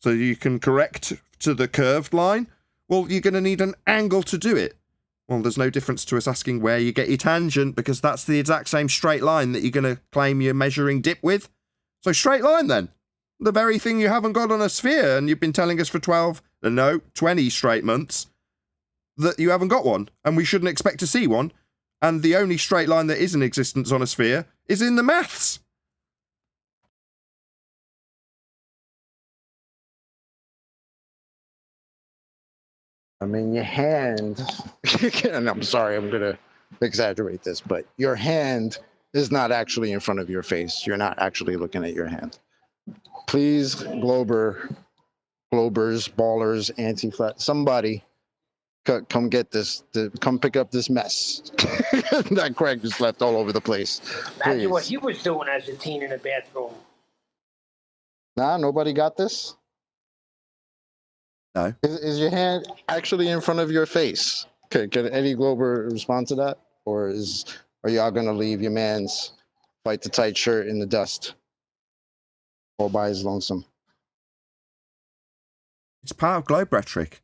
so you can correct to the curved line, well, you're going to need an angle to do it. Well, there's no difference to us asking where you get your tangent, because that's the exact same straight line that you're going to claim you're measuring dip with. So straight line then. The very thing you haven't got on a sphere, and you've been telling us for 20 straight months that you haven't got one, and we shouldn't expect to see one, and the only straight line that is in existence on a sphere is in the maths. I mean, your hand, and I'm sorry, I'm going to exaggerate this, but your hand is not actually in front of your face. You're not actually looking at your hand. Please, globers, ballers, anti-flat, somebody come get this, come pick up this mess that Craig just left all over the place. Imagine Please. what he was doing as a teen in the bathroom. Nah, nobody got this? No. Is your hand actually in front of your face? Can any glober respond to that? Or are y'all going to leave your man's fight the tight shirt in the dust all by his lonesome? It's part of globe rhetoric.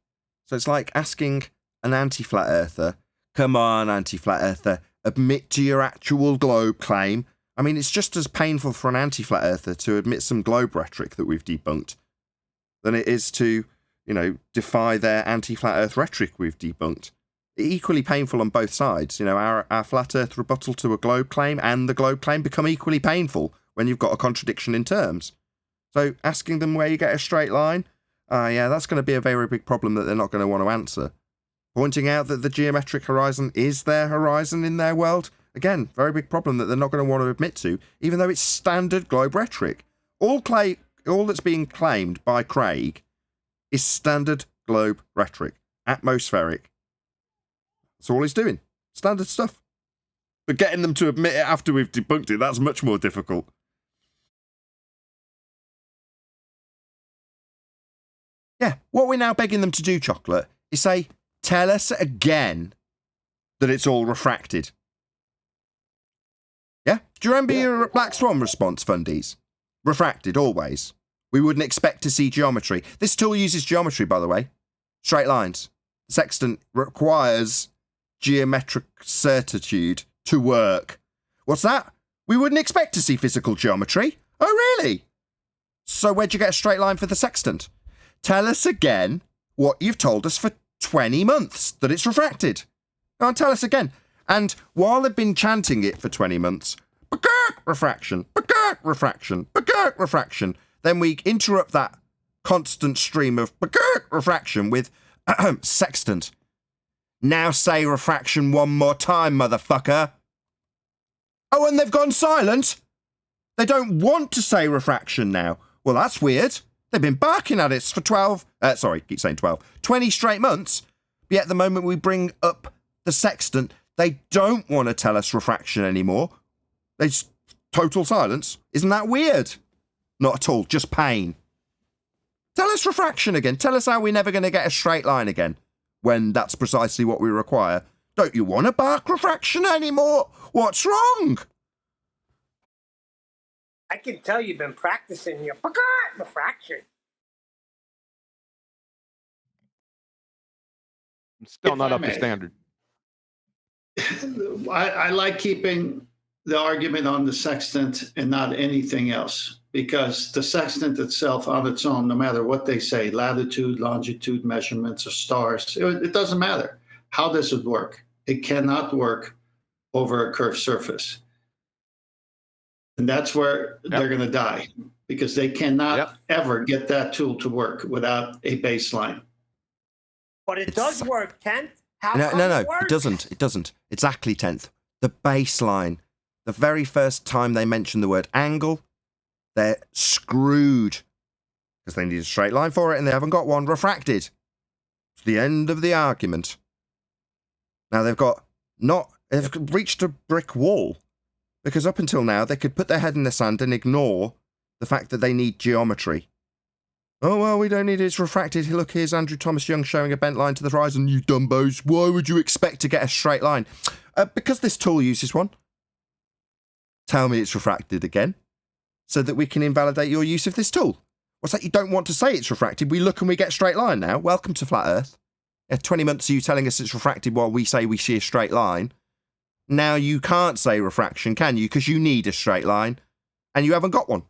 So it's like asking an anti-flat earther, come on, anti-flat earther, admit to your actual globe claim. I mean, it's just as painful for an anti-flat earther to admit some globe rhetoric that we've debunked than it is to, defy their anti-flat earth rhetoric we've debunked. Equally painful on both sides. Our flat earth rebuttal to a globe claim and the globe claim become equally painful when you've got a contradiction in terms. So asking them where you get a straight line, yeah, that's going to be a very big problem that they're not going to want to answer. Pointing out that the geometric horizon is their horizon in their world, again, very big problem that they're not going to want to admit to, even though it's standard globe rhetoric. All that's being claimed by Craig is standard globe rhetoric, atmospheric. That's all he's doing. Standard stuff. But getting them to admit it after we've debunked it, that's much more difficult. Yeah, what we're now begging them to do, Chocolate, is say, tell us again that it's all refracted. Yeah? Do you remember your Black Swan response, Fundies? Refracted, always. We wouldn't expect to see geometry. This tool uses geometry, by the way. Straight lines. The sextant requires geometric certitude to work. What's that? We wouldn't expect to see physical geometry. Oh, really? So where'd you get a straight line for the sextant? Tell us again what you've told us for 20 months that it's refracted. Go on, tell us again. And while they've been chanting it for 20 months, refraction, refraction, then we interrupt that constant stream of refraction with sextant. Now say refraction one more time, motherfucker. Oh, and they've gone silent. They don't want to say refraction now. Well, that's weird. They've been barking at it for 20 straight months. Yet at the moment we bring up the sextant, they don't want to tell us refraction anymore. There's total silence. Isn't that weird? Not at all, just pain. Tell us refraction again. Tell us how we're never going to get a straight line again, when that's precisely what we require. Don't you want to bark refraction anymore? What's wrong? I can tell you've been practicing your refraction. I'm still not up to standard. I like keeping the argument on the sextant and not anything else, because the sextant itself on its own, no matter what they say, latitude, longitude measurements of stars, it doesn't matter. How does it work? It cannot work over a curved surface. And that's where they're going to die, because they cannot ever get that tool to work without a baseline. But it does work, Kent. No, it doesn't. It doesn't. Exactly, 10th. The baseline. The very first time they mention the word angle, they're screwed. Because they need a straight line for it and they haven't got one refracted. It's the end of the argument. Now they've reached a brick wall. Because up until now, they could put their head in the sand and ignore the fact that they need geometry. Oh, well, we don't need it. It's refracted. Look, here's Andrew Thomas Young showing a bent line to the horizon. You dumbos. Why would you expect to get a straight line? Because this tool uses one. Tell me it's refracted again, so that we can invalidate your use of this tool. What's that? You don't want to say it's refracted. We look and we get a straight line now. Welcome to Flat Earth. 20 months of you telling us it's refracted while we say we see a straight line. Now you can't say refraction, can you? Because you need a straight line, and you haven't got one.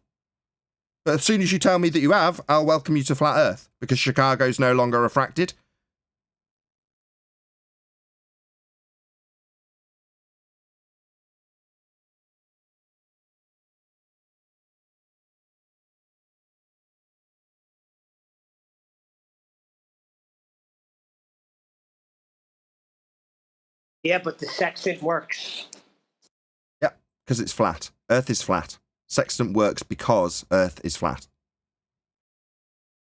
But as soon as you tell me that you have, I'll welcome you to Flat Earth, because Chicago's no longer refracted. Yeah, but the sextant works. Yeah, because it's flat. Earth is flat. Sextant works because Earth is flat.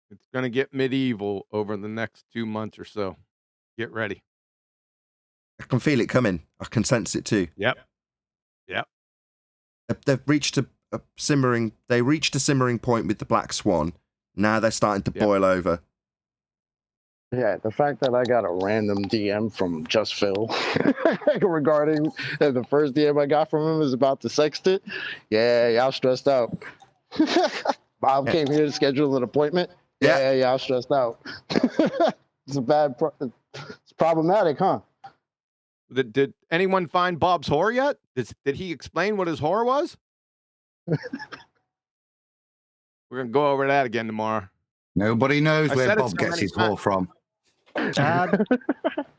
It's going to get medieval over the next 2 months or so. Get ready. I can feel it coming. I can sense it too. Yep. They've reached a simmering. They reached a simmering point with the Black Swan. Now they're starting to boil over. Yeah, the fact that I got a random DM from Just Phil regarding the first DM I got from him is about the sextant. Yeah, y'all stressed out. Bob came here to schedule an appointment. Yeah, y'all stressed out. It's it's problematic, huh? Did anyone find Bob's whore yet? Did he explain what his whore was? We're gonna go over that again tomorrow. Nobody knows where Bob gets his whore from.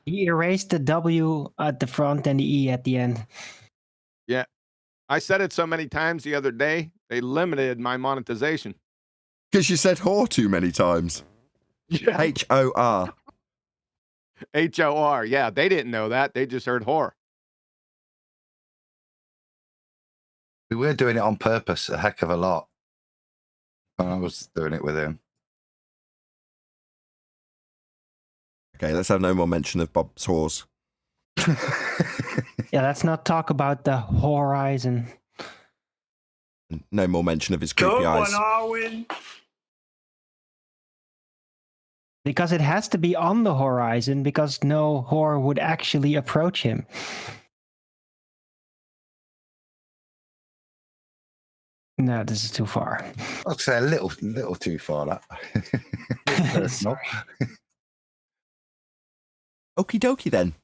He erased the W at the front and the E at the end. Yeah. I said it so many times the other day, they limited my monetization. Because you said whore too many times. Yeah. H-O-R. H-O-R. Yeah, they didn't know that. They just heard whore. We were doing it on purpose a heck of a lot when I was doing it with him. Okay, let's have no more mention of Bob's whores. Yeah, let's not talk about the horizon. No more mention of his creepy eyes. Arwen. Because it has to be on the horizon, because no whore would actually approach him. No, this is too far. I'd say a little too far, that. Personal. Okie dokie then.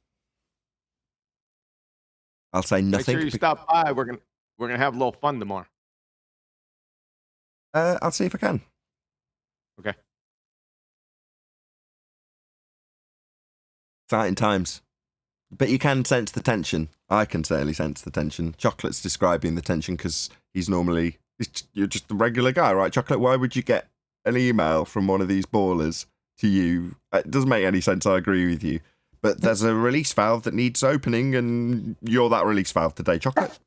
I'll say nothing. Make sure you stop by. We're gonna have a little fun tomorrow. I'll see if I can. Okay. Exciting times. But you can sense the tension. I can certainly sense the tension. Chocolate's describing the tension because you're just a regular guy, right? Chocolate, why would you get an email from one of these ballers to you? It doesn't make any sense, I agree with you. But there's a release valve that needs opening, and you're that release valve today, Chocolate.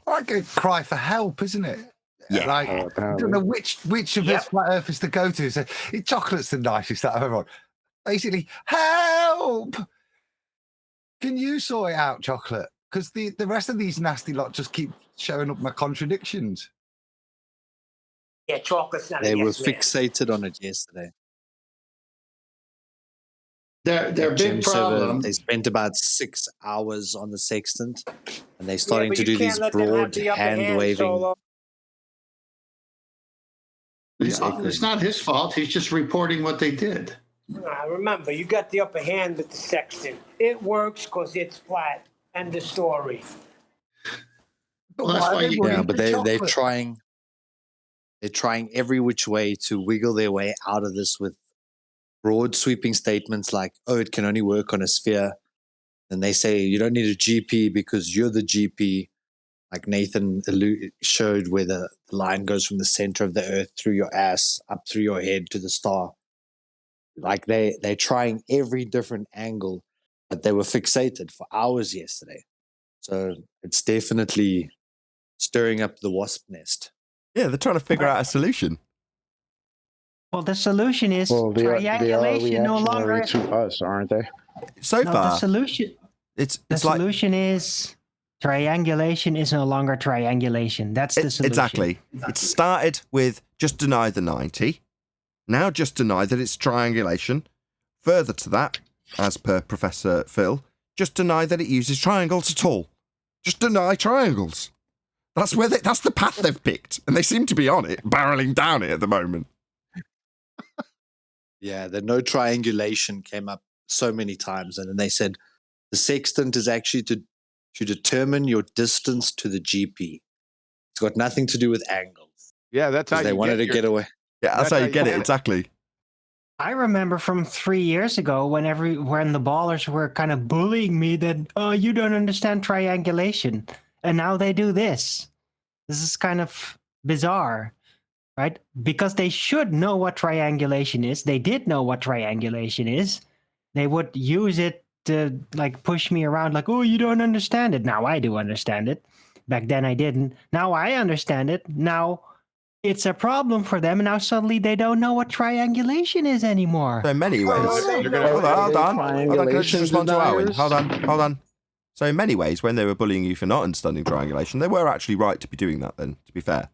Like a cry for help, isn't it? Yeah. Like, I don't know which of us flat earthers to go to. So, Chocolate's the nicest out of everyone. Basically, help! Can you sort it out, Chocolate? Because the rest of these nasty lot just keep showing up my contradictions. Yeah, Chocolate's not. They were fixated on it yesterday. Their big problem. They spent about 6 hours on the sextant, and they're starting to do these broad hand waving. It's not his fault. He's just reporting what they did. Remember, you got the upper hand with the sextant. It works because it's flat. End of story. Well, that's why but they're trying every which way to wiggle their way out of this with broad sweeping statements like, oh, it can only work on a sphere. And they say you don't need a GP because you're the GP, like Nathan showed, where the line goes from the center of the earth through your ass, up through your head to the star. Like they're trying every different angle, but they were fixated for hours yesterday. So it's definitely stirring up the wasp nest. Yeah, they're trying to figure out a solution. Well, the solution is triangulation no longer to us, aren't they? So far, the solution. The solution is triangulation is no longer triangulation. That's the solution. Exactly. It started with just deny the 90. Now just deny that it's triangulation. Further to that, as per Professor Phil, just deny that it uses triangles at all. Just deny triangles. That's the path they've picked, and they seem to be on it, barreling down it at the moment. Yeah, the no triangulation came up so many times, and then they said the sextant is actually to determine your distance to the GP. It's got nothing to do with angles. Yeah, that's how they wanted to get away. Yeah, that's how you get it, exactly. I remember from 3 years ago when the ballers were kind of bullying me that, oh, you don't understand triangulation. And now they do this. This is kind of bizarre, right? Because they should know what triangulation is. They did know what triangulation is. They would use it to like push me around like, oh, you don't understand it. Now I do understand it. Back then I didn't. Now I understand it. Now it's a problem for them. And now suddenly they don't know what triangulation is anymore. So in many ways, hold on. Can I just respond to Owen? Hold on. So in many ways, when they were bullying you for not understanding triangulation, they were actually right to be doing that then, to be fair.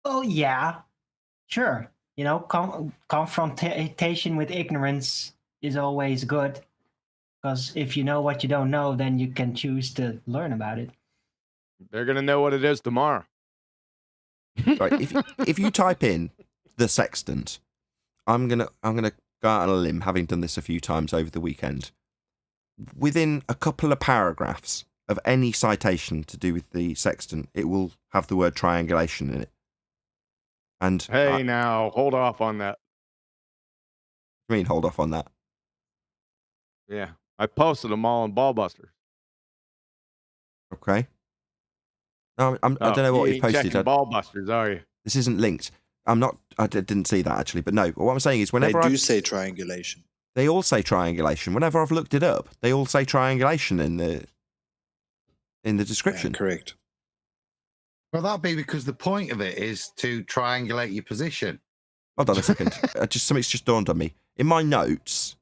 Oh, yeah. Sure. You know, confrontation with ignorance is always good. Because if you know what you don't know, then you can choose to learn about it. They're going to know what it is tomorrow. Right. If you type in the sextant, I'm gonna go out on a limb, having done this a few times over the weekend. Within a couple of paragraphs of any citation to do with the sextant, it will have the word triangulation in it. And hey, now hold off on that. I mean, hold off on that. Yeah, I posted them all on Ballbusters. Okay. No, I don't know what you've posted. Ballbusters, are you? This isn't linked. I didn't see that actually, but no. What I'm saying is, whenever they do say triangulation, they all say triangulation. Whenever I've looked it up, they all say triangulation in the description. Yeah, correct. Well, that'll be because the point of it is to triangulate your position. Hold on a second. Something's just dawned on me. In my notes,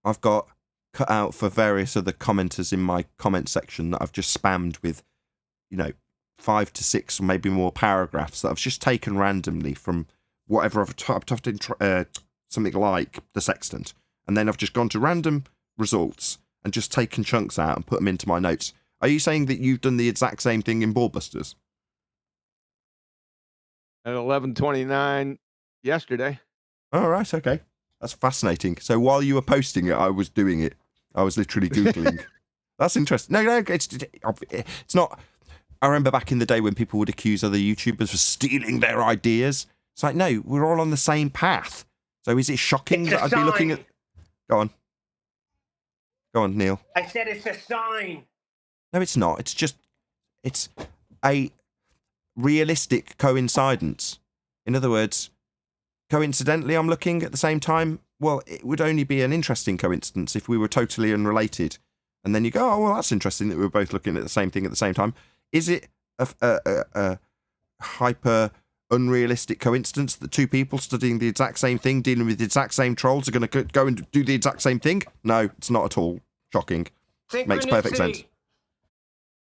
I've got cut out for various other commenters in my comment section that I've just spammed with, 5 to 6 or maybe more paragraphs that I've just taken randomly from whatever I've typed in something like the sextant. And then I've just gone to random results and just taken chunks out and put them into my notes. Are you saying that you've done the exact same thing in Ballbusters? At 11:29 yesterday. Oh, right, okay. That's fascinating. So while you were posting it, I was doing it. I was literally Googling. That's interesting. No, it's not. I remember back in the day when people would accuse other YouTubers of stealing their ideas. It's like, no, we're all on the same path. So is it shocking that I'd be looking at... Go on. Go on, Neil. I said it's a sign. No, it's not. It's a realistic coincidence. In other words, coincidentally, I'm looking at the same time. Well, it would only be an interesting coincidence if we were totally unrelated. And then you go, oh, well, that's interesting that we were both looking at the same thing at the same time. Is it a hyper unrealistic coincidence that two people studying the exact same thing, dealing with the exact same trolls, are going to go and do the exact same thing? No, it's not at all shocking. Makes perfect sense.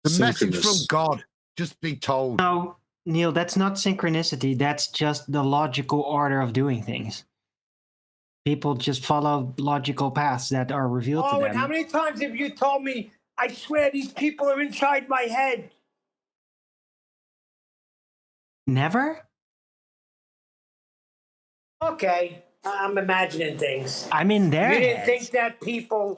The message from God. Just be told. No, Neil, that's not synchronicity. That's just the logical order of doing things. People just follow logical paths that are revealed to them. And how many times have you told me, I swear these people are inside my head? Never? Okay, I'm imagining things. I'm in their You didn't heads. think that people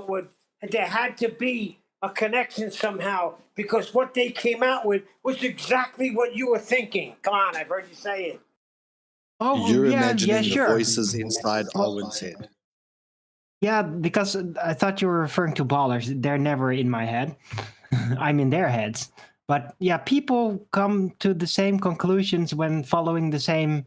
would there had to be a connection somehow, because what they came out with was exactly what you were thinking. Come on, I've heard you say it. Oh, You're yeah, imagining sure. the voices inside Alwyn's head. Yeah, because I thought you were referring to ballers. They're never in my head. I'm in their heads. But yeah, people come to the same conclusions when following the same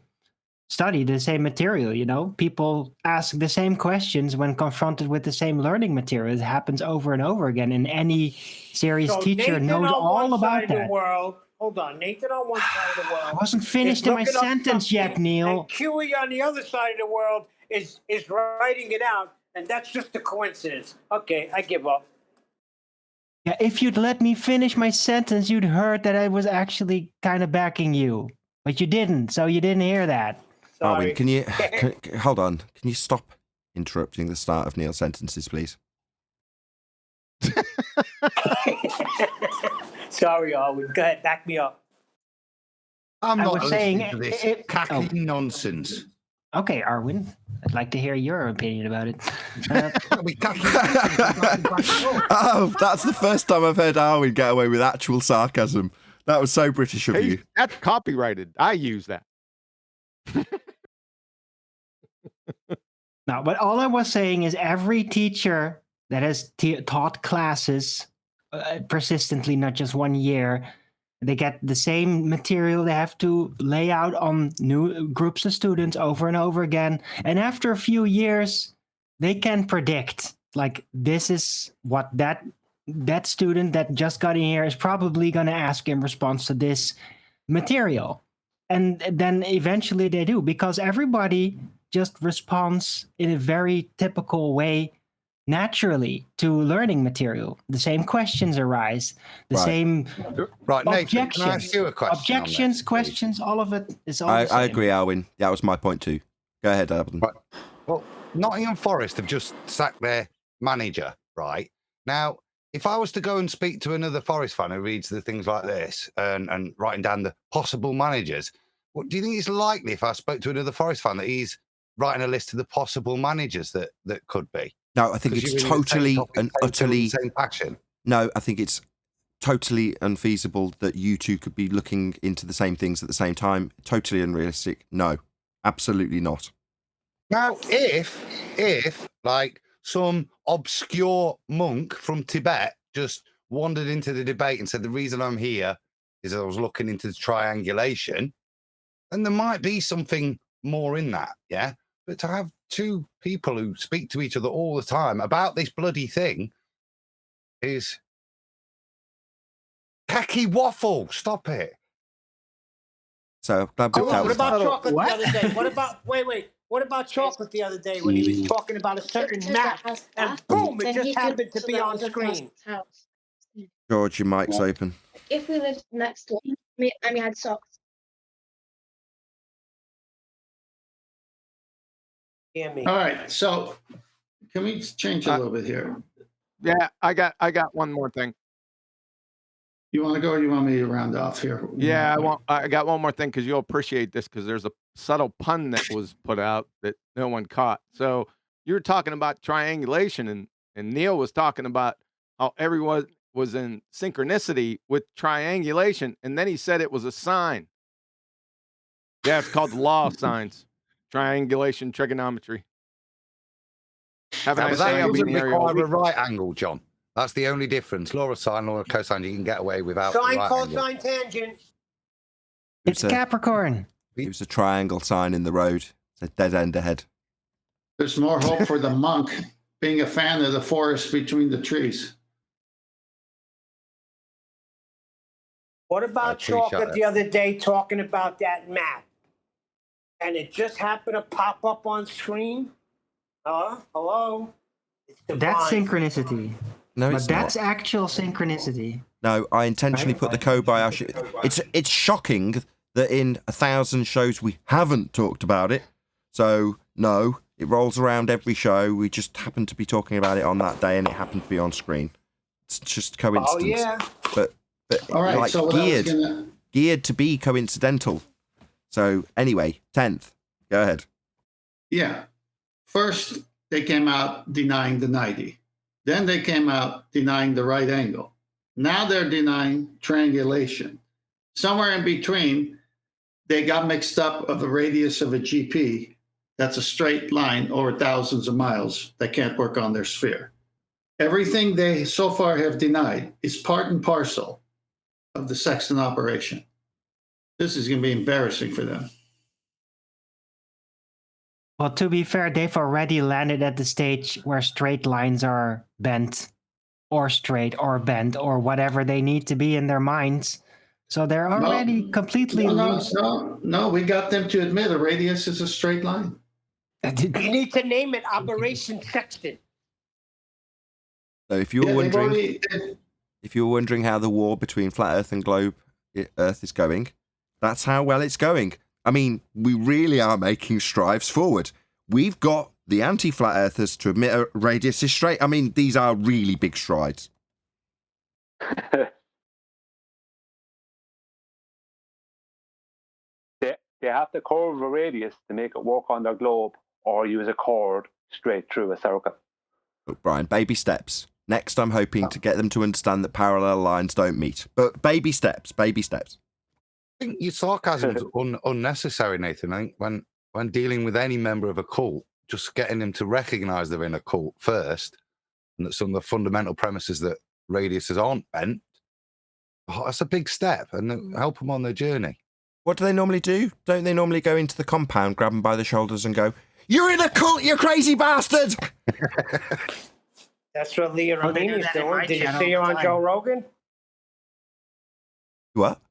study, the same material, you know? People ask the same questions when confronted with the same learning material. It happens over and over again, and any serious teacher Nathan knows on all one side about of the that. world. Hold on, Nathan on one side of the world. I wasn't finished in my sentence yet, Neil. And QE on the other side of the world is writing it out, and that's just a coincidence. Okay, I give up. Yeah, if you'd let me finish my sentence, you'd heard that I was actually kind of backing you. But you didn't, so you didn't hear that. Arwin, can you hold on? Can you stop interrupting the start of Neil's sentences, please? Sorry, Arwin. Go ahead, back me up. I'm I not was listening saying to this cackly nonsense. Okay, Arwin, I'd like to hear your opinion about it. Oh, that's the first time I've heard Arwin get away with actual sarcasm. That was so British of you. That's copyrighted. I use that. No, but all I was saying is every teacher that has taught classes persistently, not just 1 year, they get the same material they have to lay out on new groups of students over and over again. And after a few years, they can predict, like, this is what that student that just got in here is probably going to ask in response to this material. And then eventually they do, because everybody just responds in a very typical way naturally to learning material. The same questions arise, the same Nathan, can I ask you a question? objections, questions, all of it is all the same. I agree, Arwin. That was my point too. Go ahead, Arwin. Right. Well, Nottingham Forest have just sacked their manager, right? Now, if I was to go and speak to another Forest fan who reads the things like this and writing down the possible managers, what do you think it's likely if I spoke to another Forest fan that he's writing a list of the possible managers that could be? No, I think it's totally and utterly. Same passion. No, I think it's totally unfeasible that you two could be looking into the same things at the same time. Totally unrealistic. No, absolutely not. Now, if like some obscure monk from Tibet just wandered into the debate and said, the reason I'm here is I was looking into the triangulation, then there might be something more in that, yeah? But to have two people who speak to each other all the time about this bloody thing is khaki waffle. Stop it. So, what about chocolate the other day? What about, wait. What about chocolate the other day when he was talking about a certain map and boom, it just happened to be on screen? George, your mic's open. If we lived next door, I had socks. All right, so can we change a little bit here? Yeah, I got one more thing. You want to go or you want me to round off here? Yeah, I got one more thing because you'll appreciate this because there's a subtle pun that was put out that no one caught. So you were talking about triangulation and Neil was talking about how everyone was in synchronicity with triangulation. And then he said it was a sign. Yeah, it's called the law of signs. Triangulation, trigonometry. Have a Now, nice that day. I'll be doesn't near you all require a week. right angle, John. That's the only difference. Law of sine, law of cosine, you can get away without the Sine, right angle. cosine, tangent. It's Capricorn. It was a triangle sign in the road. It's a dead end ahead. There's more hope for the monk being a fan of the forest between the trees. What about Chalker the other day talking about that map? And it just happened to pop up on screen? Hello? It's That's divine. synchronicity. No, but it's that's not. actual synchronicity. No, I intentionally put the Kobayashi. It's shocking that in 1,000 shows we haven't talked about it. So no, it rolls around every show. We just happen to be talking about it on that day, and it happened to be on screen. It's just coincidence. Oh, yeah. But All right, like so what I was gonna... geared to be coincidental. So anyway, 10th. Go ahead. Yeah. First, they came out denying the 90. Then they came out denying the right angle. Now they're denying triangulation. Somewhere in between, they got mixed up of the radius of a GP. That's a straight line over thousands of miles that can't work on their sphere. Everything they so far have denied is part and parcel of the sextant operation. This is going to be embarrassing for them. Well, to be fair, they've already landed at the stage where straight lines are bent or straight or bent or whatever they need to be in their minds. So they're already completely loose. No, we got them to admit a radius is a straight line. You need to name it Operation Sextant. So if you were wondering how the war between flat Earth and globe Earth is going, that's how well it's going. I mean, we really are making strides forward. We've got the anti-flat earthers to admit a radius is straight. I mean, these are really big strides. They have to curve a radius to make it work on their globe, or use a chord straight through a circle. Look, Brian, baby steps. Next, I'm hoping to get them to understand that parallel lines don't meet. But baby steps, baby steps. I think your sarcasm's unnecessary, Nathan. I think when dealing with any member of a cult, just getting them to recognise they're in a cult first, and that some of the fundamental premises that radiuses aren't bent, that's a big step, and help them on their journey. What do they normally do? Don't they normally go into the compound, grab them by the shoulders and go, "You're in a cult, you crazy bastard!" That's what Leah Oh, they do Remini's that in doing. my Did you channel see her all the on time. Joe Rogan? What?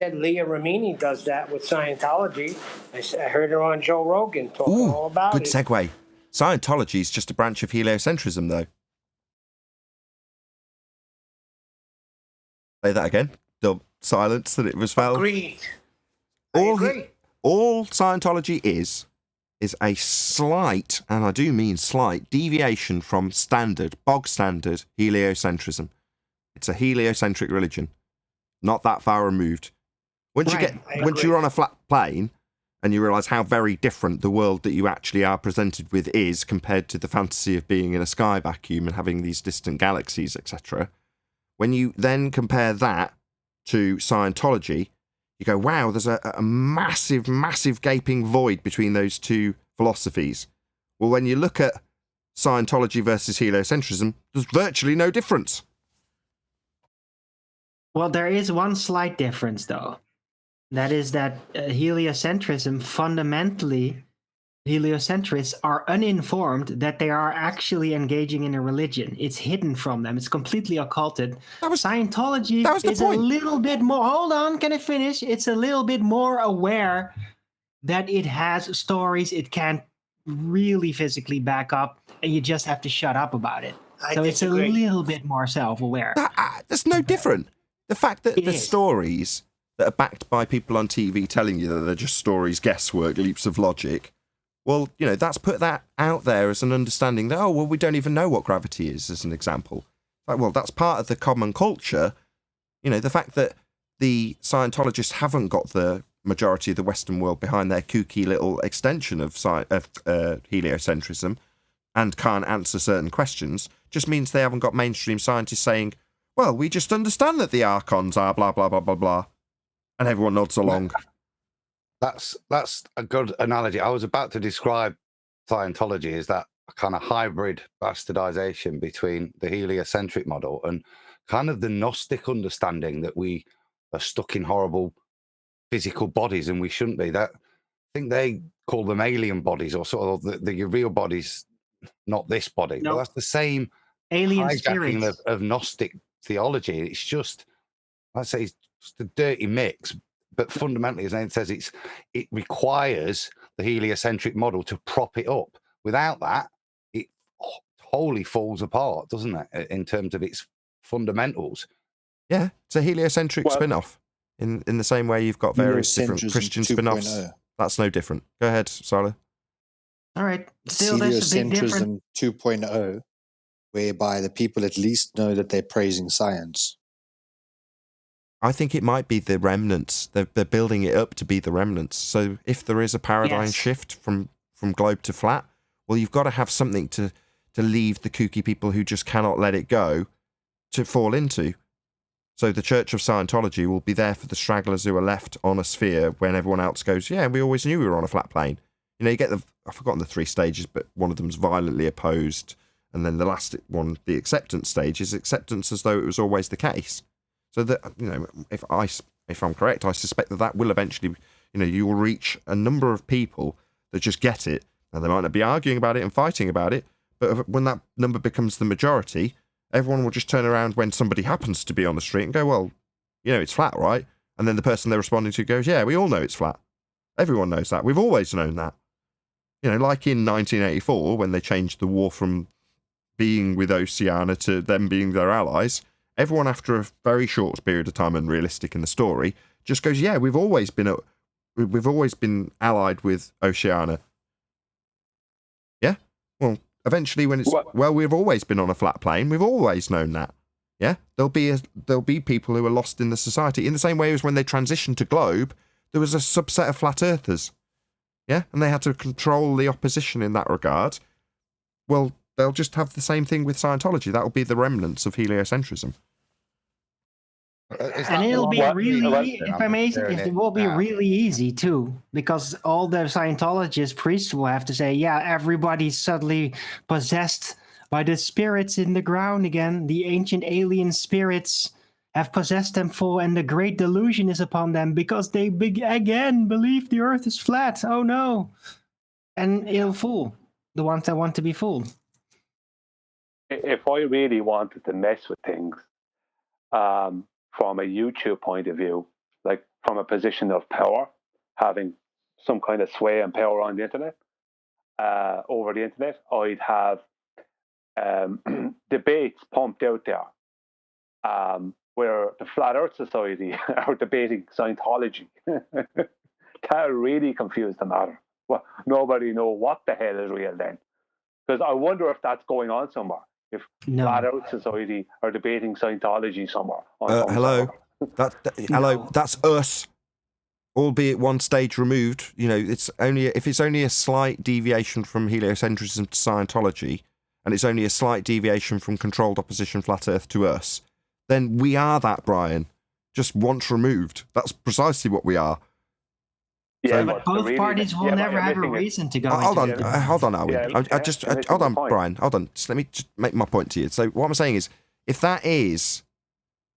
Said Leah Remini does that with Scientology. I heard her on Joe Rogan talking all about Good it. segue. Scientology is just a branch of heliocentrism, though. Say that again. The silence that it was felt. Agreed. All Scientology is a slight, and I do mean slight, deviation from bog standard heliocentrism. It's a heliocentric religion. Not that far removed. Once you're on a flat plane and you realise how very different the world that you actually are presented with is compared to the fantasy of being in a sky vacuum and having these distant galaxies, etc. When you then compare that to Scientology, you go, wow, there's a massive, massive gaping void between those two philosophies. Well, when you look at Scientology versus heliocentrism, there's virtually no difference. Well, there is one slight difference, though. That is that heliocentrism, fundamentally, heliocentrists are uninformed that they are actually engaging in a religion. It's hidden from them. It's completely occulted. Scientology is a little bit more... Hold on, can I finish? It's a little bit more aware that it has stories it can't really physically back up, and you just have to shut up about it. So it's a little bit more self-aware. That's no different. The fact that the stories that are backed by people on TV telling you that they're just stories, guesswork, leaps of logic, well, you know, that's put that out there as an understanding that, oh, well, we don't even know what gravity is, as an example. Like, well, that's part of the common culture. You know, the fact that the Scientologists haven't got the majority of the Western world behind their kooky little extension of heliocentrism and can't answer certain questions just means they haven't got mainstream scientists saying, well, we just understand that the archons are blah, blah, blah, blah, blah. And everyone nods along. That's a good analogy. I was about to describe Scientology is that kind of hybrid bastardization between the heliocentric model and kind of the Gnostic understanding that we are stuck in horrible physical bodies and we shouldn't be. That, I think they call them alien bodies, or sort of the real bodies, not this body. No. But that's the same Alien hijacking spirits. of Gnostic theology. It's just, I'd say, it's just a dirty mix. But fundamentally, as Nathan says, it requires the heliocentric model to prop it up. Without that, it wholly falls apart, doesn't it? In terms of its fundamentals. Yeah, it's a heliocentric spin-off. In the same way you've got various different Heliocentrism Christian spin-offs. 2.0. That's no different. Go ahead, Silo. All right. Still, there's a big difference. Heliocentrism 2.0, whereby the people at least know that they're praising science. I think it might be the remnants. They're building it up to be the remnants. So if there is a paradigm shift from globe to flat, well, you've got to have something to leave the kooky people who just cannot let it go to fall into. So the Church of Scientology will be there for the stragglers who are left on a sphere when everyone else goes, yeah, we always knew we were on a flat plane. You know, you get I've forgotten the 3 stages, but one of them's violently opposed. And then the last one, the acceptance stage, is acceptance as though it was always the case. So that, you know, if I'm correct, I suspect that will eventually, you know, you will reach a number of people that just get it. And they might not be arguing about it and fighting about it, but when that number becomes the majority, everyone will just turn around when somebody happens to be on the street and go, well, you know, it's flat, right? And then the person they're responding to goes, yeah, we all know it's flat. Everyone knows that. We've always known that. You know, like in 1984, when they changed the war from being with Oceania to them being their allies, everyone, after a very short period of time and realistic in the story, just goes, yeah, we've always been allied with Oceania. Yeah? Well, eventually when it's, well, we've always been on a flat plane. We've always known that. Yeah? There'll be people who are lost in the society. In the same way as when they transitioned to globe, there was a subset of flat earthers. Yeah? And they had to control the opposition in that regard. Well, they'll just have the same thing with Scientology. That will be the remnants of heliocentrism. And it'll be really, if I may, it will be really easy too, because all the Scientologist priests will have to say, yeah, everybody's suddenly possessed by the spirits in the ground again. The ancient alien spirits have possessed them full, and the great delusion is upon them because they again believe the earth is flat. Oh no. And it'll fool the ones that want to be fooled. If I really wanted to mess with things, from a YouTube point of view, like from a position of power, having some kind of sway and power on the internet, over the internet, I'd have debates pumped out there where the Flat Earth Society are debating Scientology. That really confused the matter. Well, nobody knows what the hell is real then. Because I wonder if that's going on somewhere. If Flat Earth Society are debating Scientology somewhere. Hello, hello, that's us. Albeit one stage removed. You know, if it's only a slight deviation from heliocentrism to Scientology, and it's only a slight deviation from controlled opposition flat Earth to us, then we are that, Brian. Just once removed. That's precisely what we are. Yeah, so, but both parties will never have a reason to go. Hold on, Alwyn. Hold on, Brian. Hold on. Just let me make my point to you. So what I'm saying is, if that is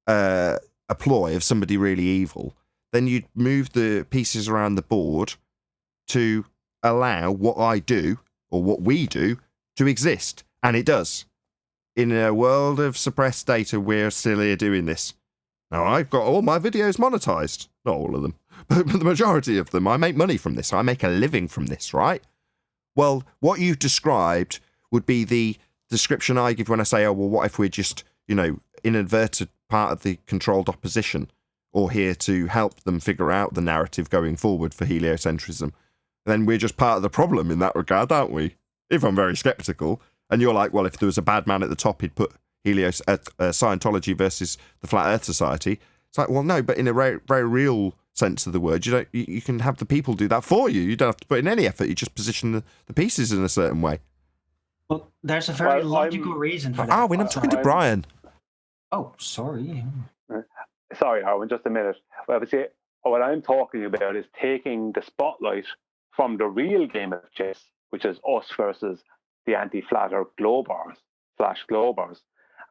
a ploy of somebody really evil, then you'd move the pieces around the board to allow what I do or what we do to exist, and it does. In a world of suppressed data, we're still here doing this. Now, I've got all my videos monetized. Not all of them, but the majority of them. I make money from this. I make a living from this, right? Well, what you've described would be the description I give when I say, oh, well, what if we're just, you know, inadvertent part of the controlled opposition, or here to help them figure out the narrative going forward for heliocentrism? Then we're just part of the problem in that regard, aren't we? If I'm very skeptical. And you're like, well, if there was a bad man at the top, he'd put Scientology versus the Flat Earth Society. It's like, well, no, but in a very, very real sense of the word, you can have the people do that for you. You don't have to put in any effort. You just position the pieces in a certain way. Well, there's a very logical reason for that. Arwyn, I'm talking to Brian. Oh, sorry. Sorry, Arwyn, just a minute. Well, what I'm talking about is taking the spotlight from the real game of chess which is us versus the anti-flat earth globers,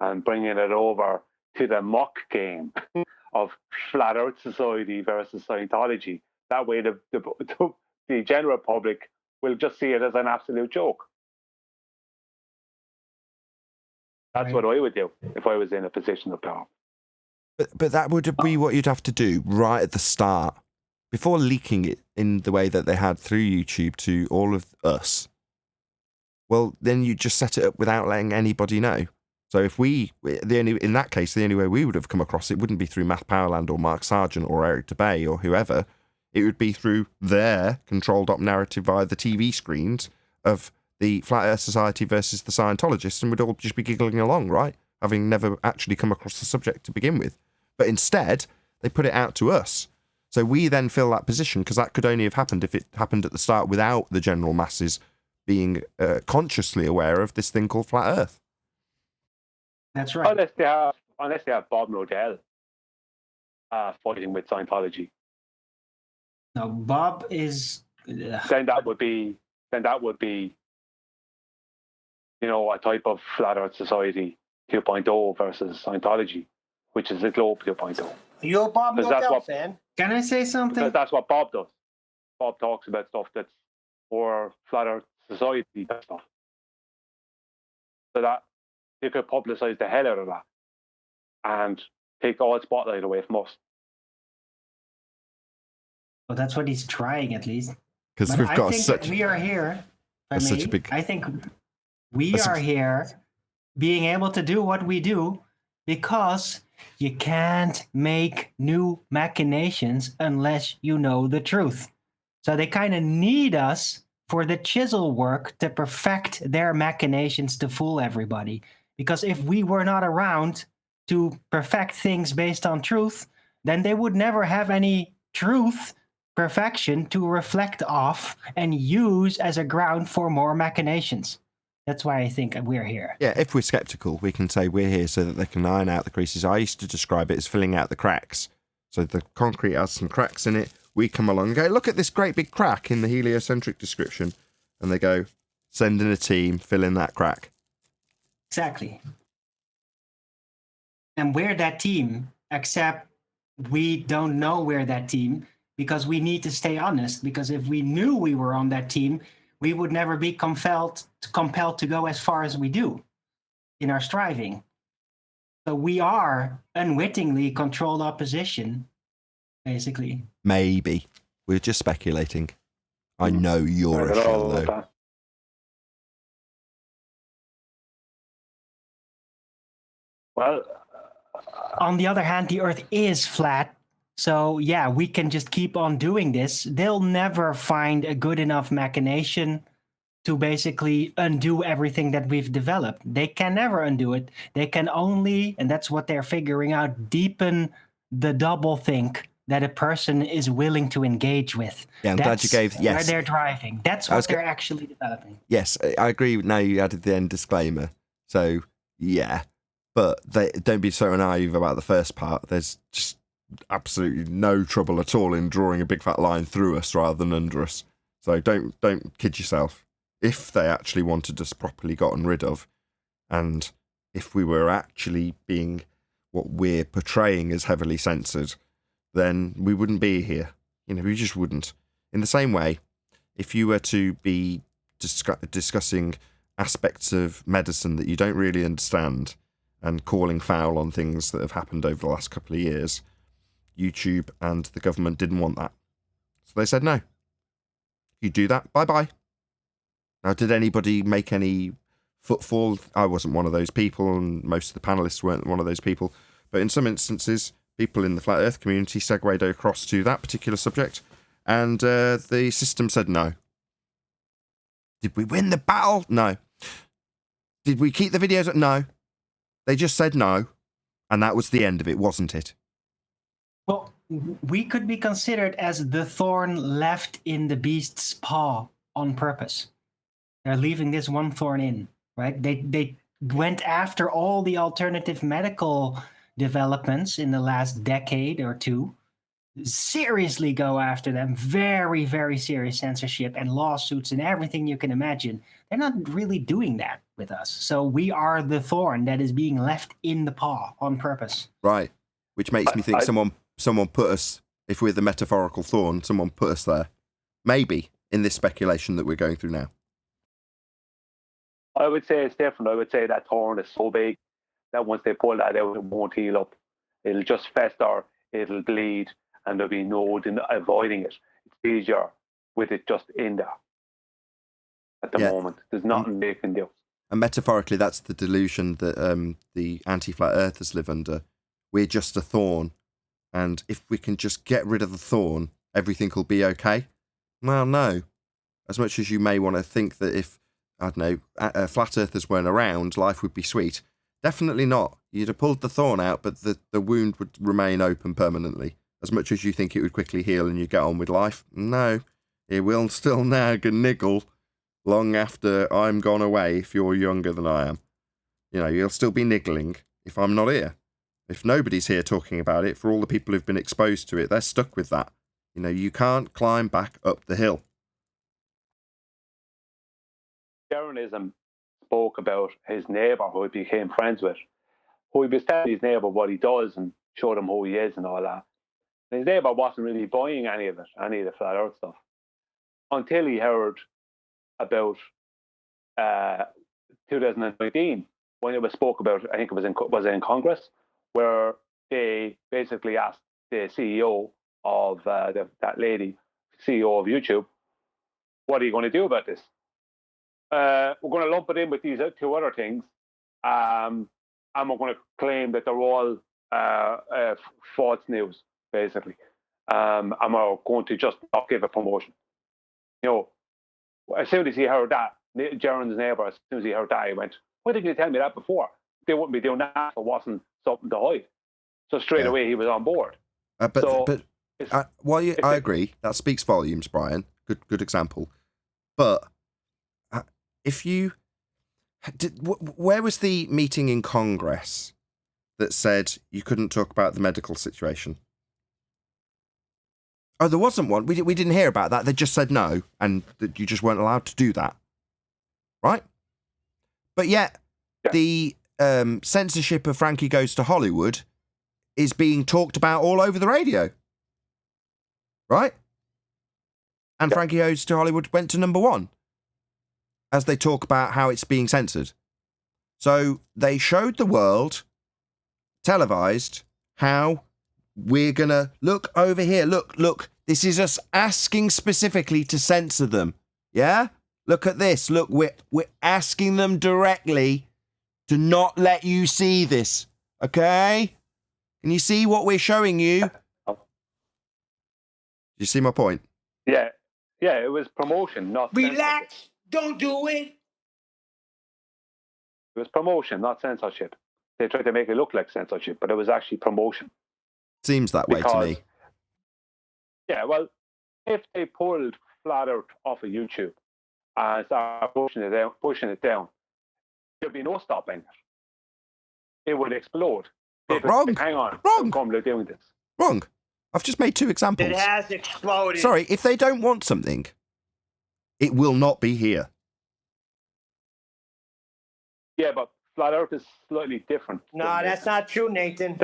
and bringing it over to the mock game of Flat Earth Society versus Scientology. That way, the general public will just see it as an absolute joke. That's what I would do if I was in a position of power. But that would be what you'd have to do right at the start, before leaking it in the way that they had through YouTube to all of us. Well, then you just set it up without letting anybody know. So if in that case, the only way we would have come across it wouldn't be through Matt Powerland or Mark Sargent or Eric DeBay or whoever. It would be through their controlled up narrative via the TV screens of the Flat Earth Society versus the Scientologists, and we'd all just be giggling along, right? Having never actually come across the subject to begin with. But instead, they put it out to us. So we then fill that position, because that could only have happened if it happened at the start without the general masses being consciously aware of this thing called Flat Earth. That's right. Unless they have Bob Nodell fighting with Scientology. No, Bob is. Then that would be, you know, a type of Flat Earth Society 2.0 versus Scientology, which is the Globe 2.0. You're a Bob Nodell fan. Can I say something? Because that's what Bob does. Bob talks about stuff that's for Flat Earth Society stuff. So that you could publicize the hell out of that and take all spotlight away from us. Well, that's what he's trying, at least. Because we've got such. We are here. I think we are here, being able to do what we do, because you can't make new machinations unless you know the truth. So they kind of need us for the chisel work to perfect their machinations to fool everybody. Because if we were not around to perfect things based on truth, then they would never have any truth perfection to reflect off and use as a ground for more machinations. That's why I think we're here. Yeah, if we're skeptical, we can say we're here so that they can iron out the creases. I used to describe it as filling out the cracks. So the concrete has some cracks in it. We come along and go, look at this great big crack in the heliocentric description. And they go, send in a team, fill in that crack. Exactly. And we're that team, except we don't know we're that team because we need to stay honest. Because if we knew we were on that team, we would never be compelled to go as far as we do in our striving. So we are unwittingly controlled opposition, basically. Maybe. We're just speculating. I know you're a shell, though. Well, on the other hand, the Earth is flat. So, yeah, we can just keep on doing this. They'll never find a good enough machination to basically undo everything that we've developed. They can never undo it. They can only, and that's what they're figuring out, deepen the doublethink that a person is willing to engage with. Yeah, I'm glad you gave, yes. Where they're driving. That's what they're actually developing. Yes, I agree. Now you added the end disclaimer. So, yeah. But don't be so naive about the first part. There's just absolutely no trouble at all in drawing a big fat line through us rather than under us. So don't kid yourself. If they actually wanted us properly gotten rid of, and if we were actually being what we're portraying as heavily censored, then we wouldn't be here. You know, we just wouldn't. In the same way, if you were to be discussing aspects of medicine that you don't really understand and calling foul on things that have happened over the last couple of years, YouTube and the government didn't want that. So they said, no. If you do that, bye-bye. Now, did anybody make any footfall? I wasn't one of those people, and most of the panelists weren't one of those people. But in some instances, people in the Flat Earth community segued across to that particular subject, and the system said no. Did we win the battle? No. Did we keep the videos? No. They just said no, and that was the end of it, wasn't it? Well, we could be considered as the thorn left in the beast's paw on purpose. They're leaving this one thorn in, right? They went after all the alternative medical developments in the last decade or two, seriously go after them. Very, very serious censorship and lawsuits and everything you can imagine. They're not really doing that with us. So we are the thorn that is being left in the paw on purpose. Right. Which makes me think someone put us, if we're the metaphorical thorn, someone put us there. Maybe in this speculation that we're going through now. I would say it's different. I would say that thorn is so big that once they pull that out, it won't heal up. It'll just fester, it'll bleed, and there'll be no avoiding it. It's easier with it just in there at the moment. There's nothing they can do. And metaphorically, that's the delusion that the anti-flat earthers live under. We're just a thorn, and if we can just get rid of the thorn, everything will be okay. Well, no. As much as you may want to think that if, I don't know, flat earthers weren't around, life would be sweet. Definitely not. You'd have pulled the thorn out, but the wound would remain open permanently. As much as you think it would quickly heal and you get on with life, no. It will still nag and niggle long after I'm gone away if you're younger than I am. You know, you'll still be niggling if I'm not here. If nobody's here talking about it, for all the people who've been exposed to it, they're stuck with that. You know, you can't climb back up the hill. Darwinism spoke about his neighbour who he became friends with, who he was telling his neighbour what he does and showed him who he is and all that. And his neighbour wasn't really buying any of it, any of the flat earth stuff, until he heard about 2019 when it was spoke about. I think it was in Congress, where they basically asked the CEO of that lady, CEO of YouTube, what are you going to do about this? We're going to lump it in with these two other things, and we're going to claim that they're all false news, basically. And we're going to just not give a promotion. You know, as soon as he heard that, Jaron's neighbour, as soon as he heard that, he went, why didn't you tell me that before? They wouldn't be doing that if it wasn't something to hide. So straight away, he was on board. I agree. That speaks volumes, Brian. Good example. But if you where was the meeting in Congress that said you couldn't talk about the medical situation? Oh, there wasn't one. We didn't hear about that. They just said no, and that you just weren't allowed to do that, right? But yet, the censorship of Frankie Goes to Hollywood is being talked about all over the radio, right? And Frankie Goes to Hollywood went to #1 as they talk about how it's being censored. So they showed the world, televised, how we're going to look over here. Look, this is us asking specifically to censor them. Yeah? Look at this. Look, we're asking them directly to not let you see this. Okay? Can you see what we're showing you? Do you see my point? Yeah, it was promotion, not relax. Censorship. Don't do it. It was promotion, not censorship. They tried to make it look like censorship, but it was actually promotion. Seems that way to me. Yeah, well, if they pulled Flat Earth off of YouTube and started pushing it down, there'd be no stopping it. It would explode. Wrong. Think, hang on. Wrong. How come they're doing this? Wrong. I've just made 2 examples. It has exploded. Sorry, if they don't want something, it will not be here. Yeah, but Flat Earth is slightly different. No, that's not true, Nathan.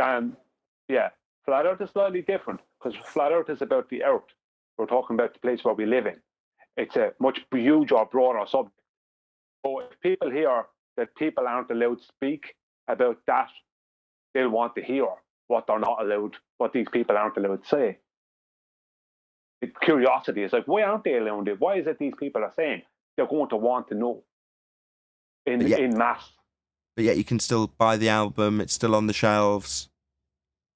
Flat Earth is slightly different because Flat Earth is about the Earth. We're talking about the place where we live in. It's a much huge or broader subject. So if people hear that people aren't allowed to speak about that, they'll want to hear what they're not allowed, what these people aren't allowed to say. The curiosity is like, why aren't they allowed it? Why is it these people are saying? They're going to want to know in mass. But yet you can still buy the album, it's still on the shelves,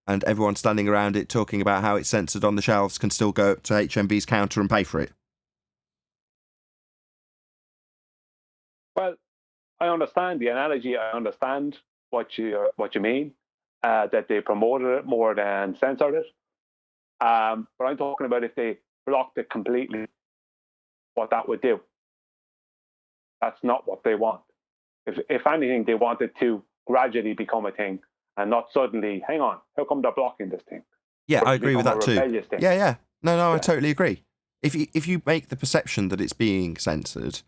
and everyone standing around it talking about how it's censored on the shelves can still go up to HMV's counter and pay for it. Well, I understand the analogy. I understand what you mean, that they promoted it more than censored it. But I'm talking about if they blocked it completely, what that would do. That's not what they want. If anything, they want it to gradually become a thing and not suddenly, hang on, how come they're blocking this thing? Yeah, I agree with that too. Thing. Yeah. No, I totally agree. If you make the perception that it's being censored,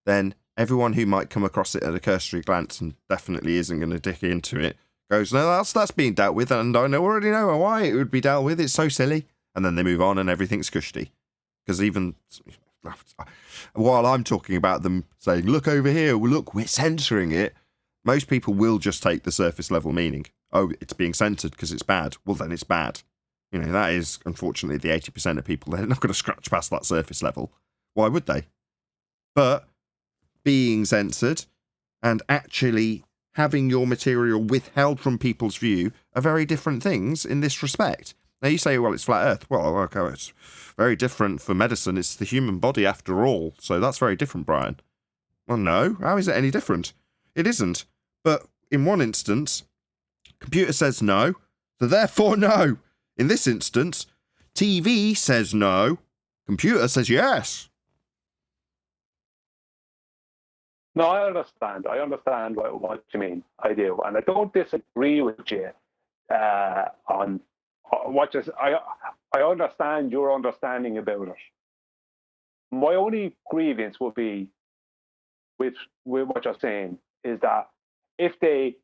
then everyone who might come across it at a cursory glance and definitely isn't going to dig into it goes, no, that's being dealt with, and I already know why it would be dealt with. It's so silly, and then they move on, and everything's cushy. Because even while I'm talking about them saying, look over here, look, we're censoring it, most people will just take the surface level meaning. Oh, it's being censored because it's bad. Well, then it's bad. You know, that is, unfortunately, the 80% of people. They're not going to scratch past that surface level. Why would they? But being censored and actually having your material withheld from people's view are very different things in this respect. Now, you say, well, it's flat earth. Well, okay, it's very different for medicine. It's the human body after all. So that's very different, Brian. Well, no. How is it any different? It isn't. But in one instance, computer says no, so therefore no. In this instance, TV says no, computer says yes. No, I understand. I understand what you mean. I do. And I don't disagree with you on what you I understand your understanding about it. My only grievance would be with what you're saying is that if they,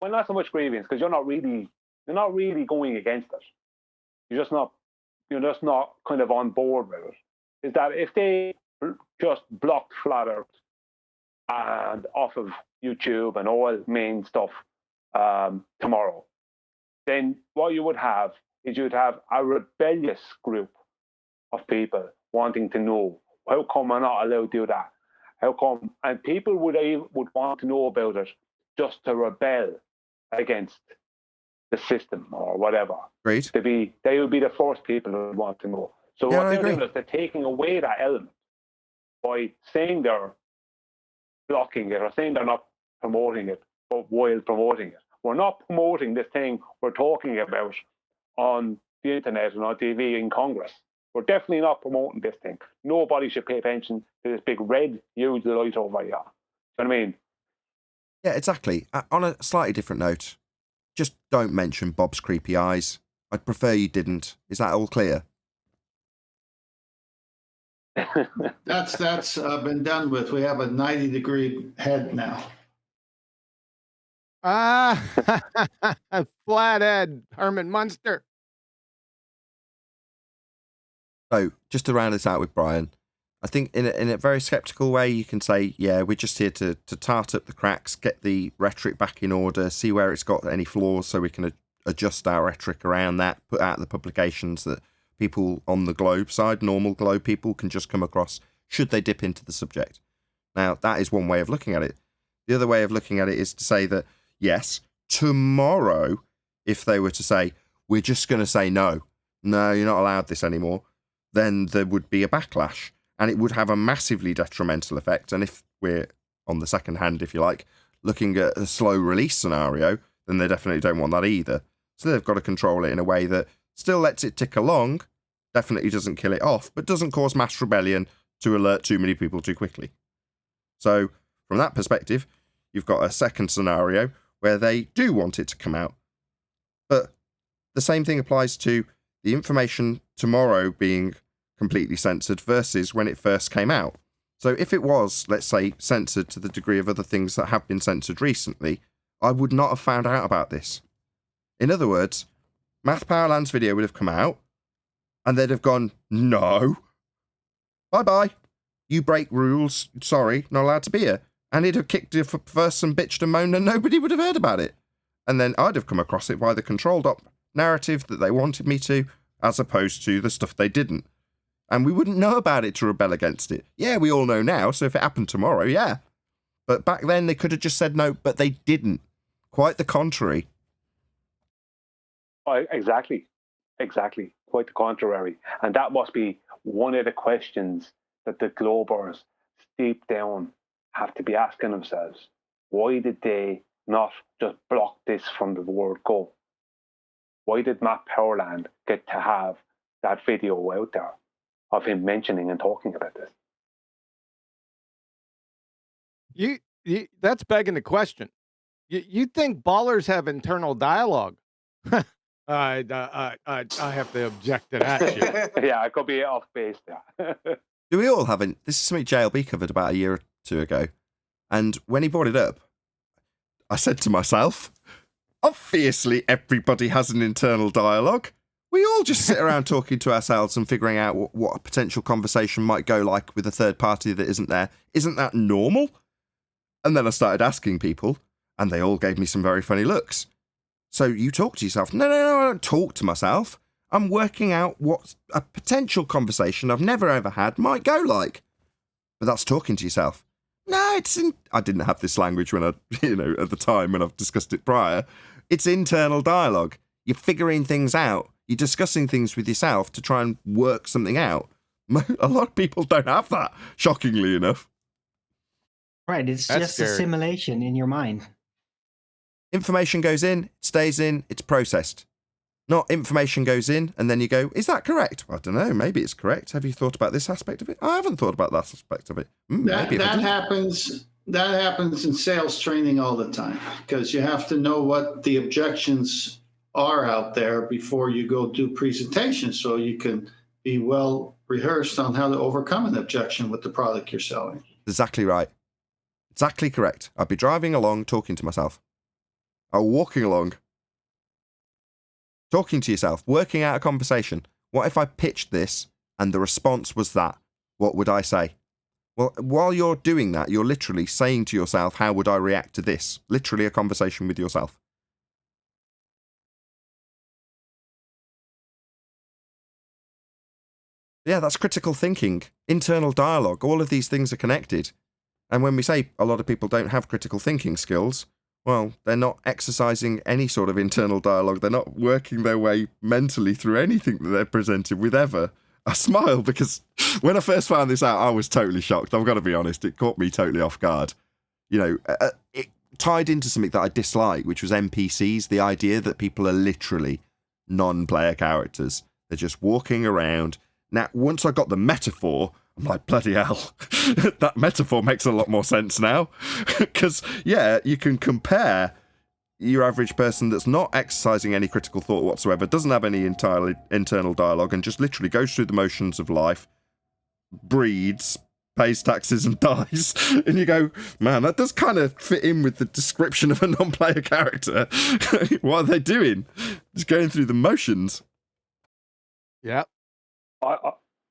well, not so much grievance because you're not really going against it. You're just not kind of on board with it. Is that if they just blocked Flat Earth and off of YouTube and all main stuff tomorrow, then what you would have is you'd have a rebellious group of people wanting to know, how come I'm not allowed to do that? How come? And people would want to know about it just to rebel against the system or whatever. Great. They would be the first people who would want to know. So what they're doing is they're taking away that element by saying they're blocking it or saying they're not promoting it, but while promoting it. We're not promoting this thing we're talking about on the internet and on TV in Congress. We're definitely not promoting this thing. Nobody should pay attention to this big red huge light over here. You know what I mean? Yeah, exactly. On a slightly different note, just don't mention Bob's creepy eyes. I'd prefer you didn't. Is that all clear? That's been done with. We have a 90-degree head now. Flathead, Herman Munster. So, just to round this out with Brian, I think in a very sceptical way, you can say, yeah, we're just here to tart up the cracks, get the rhetoric back in order, see where it's got any flaws so we can adjust our rhetoric around that, put out the publications that people on the globe side, normal globe people, can just come across should they dip into the subject. Now, that is one way of looking at it. The other way of looking at it is to say that, yes, tomorrow, if they were to say, we're just going to say no, you're not allowed this anymore, then there would be a backlash and it would have a massively detrimental effect. And if we're on the second hand, if you like, looking at a slow release scenario, then they definitely don't want that either. So they've got to control it in a way that still lets it tick along, definitely doesn't kill it off, but doesn't cause mass rebellion to alert too many people too quickly. So from that perspective, you've got a second scenario where they do want it to come out. But the same thing applies to the information tomorrow being completely censored versus when it first came out. So if it was, let's say, censored to the degree of other things that have been censored recently, I would not have found out about this. In other words, Math Powerland's video would have come out and they'd have gone, no, bye-bye, you break rules, sorry, not allowed to be here. And he'd have kicked it first and bitched and moaned and nobody would have heard about it. And then I'd have come across it by the controlled up narrative that they wanted me to, as opposed to the stuff they didn't. And we wouldn't know about it to rebel against it. Yeah, we all know now, so if it happened tomorrow, yeah. But back then they could have just said no, but they didn't. Quite the contrary. Exactly. Quite the contrary. And that must be one of the questions that the Globers deep down have to be asking themselves. Why did they not just block this from the word go? Why did Matt Powerland get to have that video out there of him mentioning and talking about this? That's begging the question. You think ballers have internal dialogue? I have to object to that shit. Yeah, I could be off base there. Do we all have it? This is something JLB covered about a year or two ago. And when he brought it up, I said to myself, obviously everybody has an internal dialogue. We all just sit around talking to ourselves and figuring out what a potential conversation might go like with a third party that isn't there. Isn't that normal? And then I started asking people, and they all gave me some very funny looks. So you talk to yourself. No, I don't talk to myself. I'm working out what a potential conversation I've never ever had might go like. But that's talking to yourself. No, I didn't have this language when at the time when I've discussed it prior. It's internal dialogue. You're figuring things out. You're discussing things with yourself to try and work something out. A lot of people don't have that, shockingly enough. Right, it's That's just scary. a simulation in your mind. Information goes in, stays in, it's processed. Not information goes in, and then you go, is that correct? Well, I don't know, maybe it's correct. Have you thought about this aspect of it? I haven't thought about that aspect of it. That, Maybe if I that did. happens. That happens in sales training all the time because you have to know what the objections are out there before you go do presentations, so you can be well rehearsed on how to overcome an objection with the product you're selling. Exactly right. Exactly correct. I'd be driving along, talking to myself. Or walking along, talking to yourself, working out a conversation. What if I pitched this and the response was that? What would I say? Well, while you're doing that, you're literally saying to yourself, how would I react to this? Literally a conversation with yourself. Yeah, that's critical thinking, internal dialogue. All of these things are connected. And when we say a lot of people don't have critical thinking skills, well, they're not exercising any sort of internal dialogue. They're not working their way mentally through anything that they're presented with ever. I smile because when I first found this out, I was totally shocked. I've got to be honest. It caught me totally off guard. It tied into something that I dislike, which was NPCs, the idea that people are literally non-player characters. They're just walking around. Now, once I got the metaphor, I'm like, bloody hell, that metaphor makes a lot more sense now. Because, yeah, you can compare your average person that's not exercising any critical thought whatsoever, doesn't have any entirely internal dialogue, and just literally goes through the motions of life, breeds, pays taxes, and dies. And you go, man, that does kind of fit in with the description of a non-player character. What are they doing? Just going through the motions. Yep.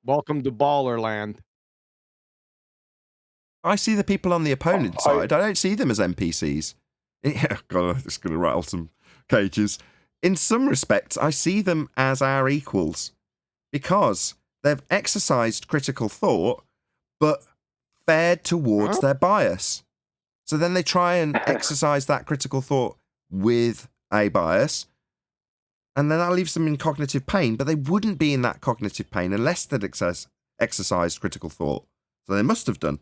Welcome to Baller Land. I see the people on the opponent side. I don't see them as NPCs. Yeah, God, it's going to rattle some cages. In some respects, I see them as our equals because they've exercised critical thought, but fared towards their bias. So then they try and exercise that critical thought with a bias, and then that leaves them in cognitive pain, but they wouldn't be in that cognitive pain unless they'd exercised critical thought. So they must have done.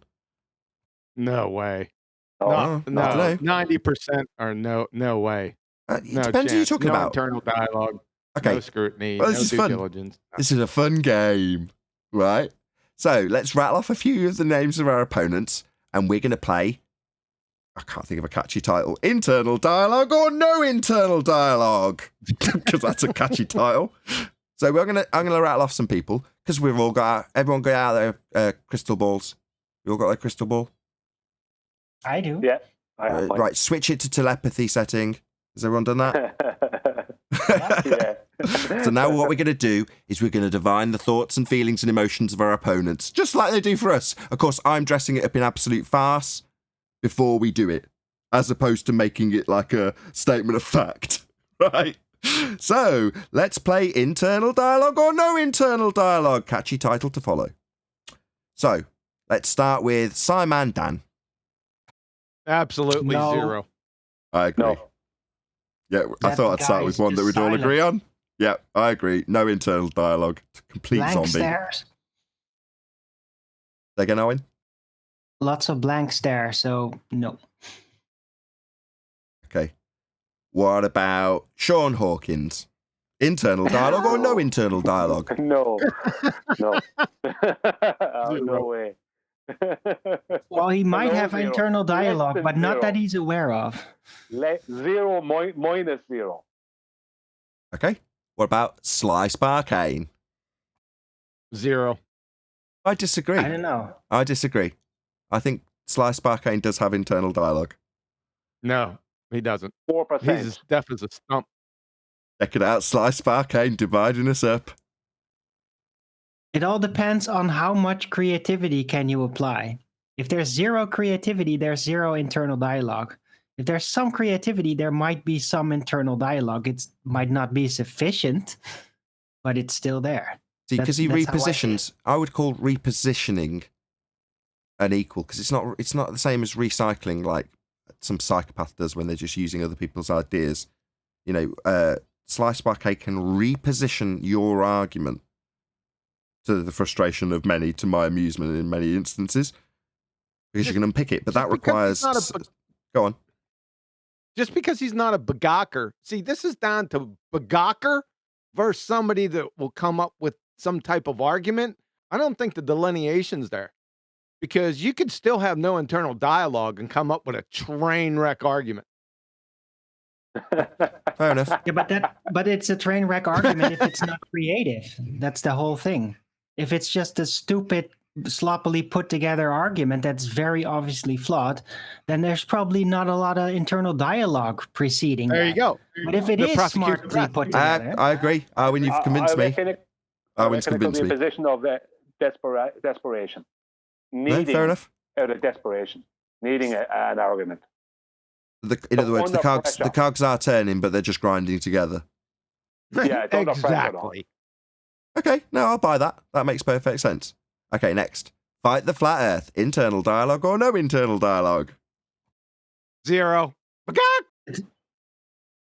No way. Oh, I don't know. 90% are no way. It No depends who you're chance. talking No about. internal dialogue. Okay. No scrutiny. Well, no this is due fun. diligence. This is a fun game, right? So let's rattle off a few of the names of our opponents, and we're going to play. I can't think of a catchy title. Internal dialogue or no internal dialogue, because that's a catchy title. So I'm gonna rattle off some people because everyone got out their crystal balls. You all got their crystal ball? I do. Yeah. I have mine. Right, switch it to telepathy setting. Has everyone done that? Yeah. So now what we're going to do is we're going to divine the thoughts and feelings and emotions of our opponents, just like they do for us. Of course, I'm dressing it up in absolute farce before we do it, as opposed to making it like a statement of fact, right? So let's play internal dialogue or no internal dialogue. Catchy title to follow. So let's start with Simon Dan. Absolutely zero. I agree. No. Yeah, I That thought I'd start guy with is one that just we'd all silent. agree on. Yeah, I agree. No internal dialogue. Complete Blank zombie. stares. Say again, Owen? Lots of blank stare, so no. Okay. What about Sean Hawkins? Internal dialogue or no internal dialogue? No. No. Oh, no way. Well, he might No have zero. internal Less dialogue, than but not zero. that he's aware of. Zero minus zero. Okay. What about Sly Sparkane? 0. I disagree. I don't know. I disagree. I think Sly Sparkane does have internal dialogue. No, he doesn't. 4%. He's as deaf as a stump. Check it out, Sly Sparkane dividing us up. It all depends on how much creativity can you apply. If there's zero creativity, there's zero internal dialogue. If there's some creativity, there might be some internal dialogue. It might not be sufficient, but it's still there. See, because he That's how I see repositions. I would call repositioning an equal, because it's not the same as recycling like some psychopath does when they're just using other people's ideas. You know, Sly Sparkane can reposition your argument to the frustration of many, to my amusement in many instances, because you can unpick it. But that requires. Go on. Just because he's not a begaker. See, this is down to begaker versus somebody that will come up with some type of argument. I don't think the delineation's there, because you could still have no internal dialogue and come up with a train wreck argument. Fair enough. Yeah, but it's a train wreck argument if it's not creative. That's the whole thing. If it's just a stupid, sloppily put together argument that's very obviously flawed, then there's probably not a lot of internal dialogue preceding There that. you go. But if it is smartly put together, I agree. When you've convinced me. Owen's convinced me. A position of desperation. Needing, fair enough. Out of desperation. Needing an argument. In other words, the cogs are turning, but they're just grinding together. Yeah, exactly. Okay, no, I'll buy that. That makes perfect sense. Okay, next. Fight the flat earth. Internal dialogue or no internal dialogue? 0.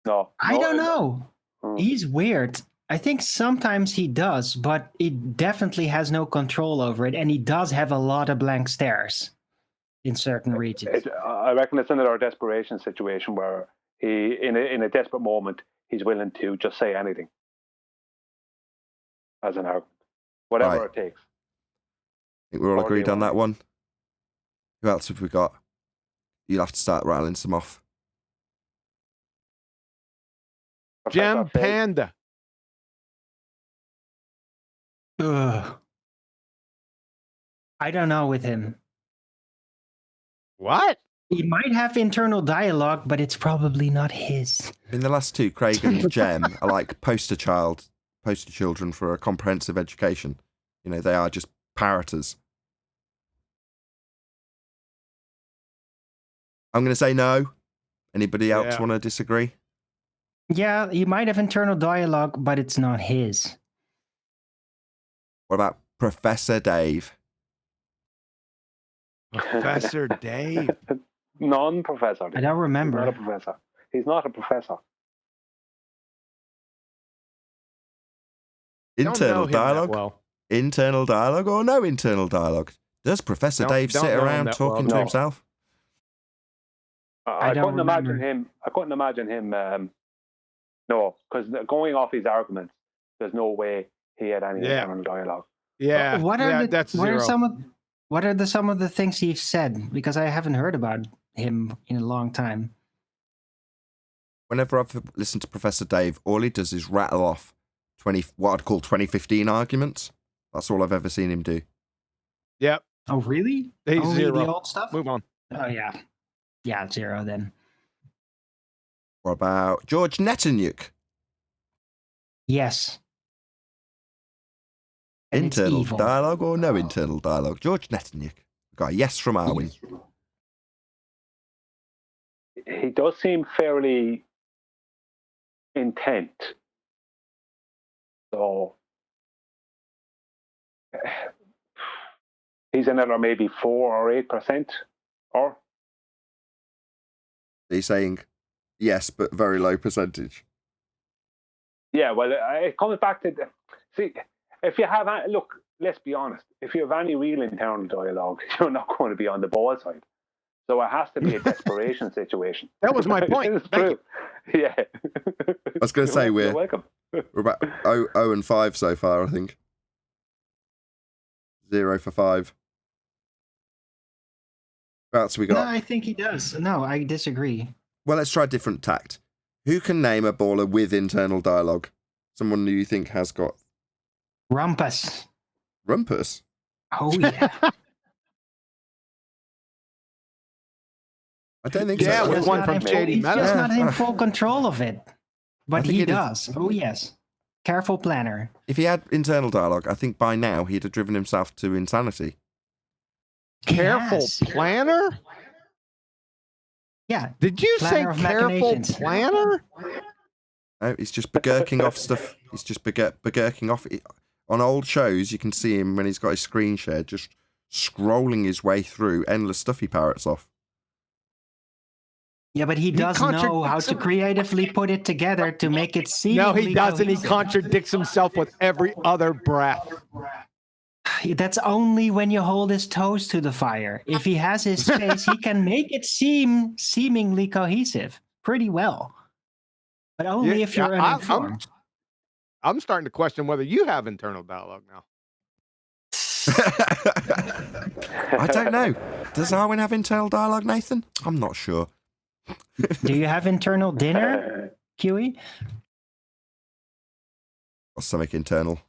No. I don't know. He's weird. I think sometimes he does, but he definitely has no control over it, and he does have a lot of blank stares in certain regions. I reckon it's another desperation situation where he, in a desperate moment, he's willing to just say anything as an argument, whatever it takes. I think we're all agreed on that one. Who else have we got? You'll have to start rattling some off. Gem Panda. Ugh. I don't know with him. What? He might have internal dialogue, but it's probably not his. In the last two, Craig and Gem are like poster children for a comprehensive education. You know, they are just parroters. I'm going to say no. Anybody else want to disagree? Yeah, he might have internal dialogue, but it's not his. What about Professor Dave? Professor Dave? Non-professor. I don't remember. He's not a professor. He's not a professor. Internal dialogue? Well. Internal dialogue or no internal dialogue? Does Professor Dave sit around talking to himself? I couldn't imagine him. I couldn't imagine him. No, because going off his arguments, there's no way he had any internal dialogue. Yeah, what are some of the things he's said? Because I haven't heard about him in a long time. Whenever I've listened to Professor Dave, all he does is rattle off what I'd call 2015 arguments. That's all I've ever seen him do. Yep. Oh, really? He's only 0. The old stuff? Move on. Oh, yeah. Yeah, 0 then. What about George Netanyahu? Yes. And internal dialogue or no internal dialogue? George Netanyahu. Got a yes from Arwin. He does seem fairly intent. So he's another maybe 4 or 8%. Or he's saying yes, but very low percentage. Yeah, well, it comes back to see. If you have, look, let's be honest. If you have any real internal dialogue, you're not going to be on the ball side. So it has to be a desperation situation. That was my point. Thank you. Yeah. I was going to say you're welcome. We're about 0 and 5 so far, I think. 0 for 5. What else we got? No, I think he does. No, I disagree. Well, let's try a different tact. Who can name a baller with internal dialogue? Someone who you think has got Rumpus. rumpus? Oh yeah. I don't think Yeah, so. with one from Shady He's Meadows. just not in full control of it. But think he it is- does. Oh yes. Careful planner. If he had internal dialogue, I think by now he'd have driven himself to insanity. Careful Yes. planner? Yeah. Did you Planner say of careful machinations. planner? No, he's just begurking off stuff. He's just begurking off. On old shows, you can see him when he's got his screen share, just scrolling his way through endless stuff he parrots off. Yeah, but he does know how to creatively put it together to make it seem. No, he doesn't. He contradicts himself with every other breath. That's only when you hold his toes to the fire. If he has his space, he can make it seem seemingly cohesive pretty well. But only if you're uninformed. I'm starting to question whether you have internal dialogue now. I don't know. Does Arwen have internal dialogue, Nathan? I'm not sure. Do you have internal dinner, Kiwi? Or something internal.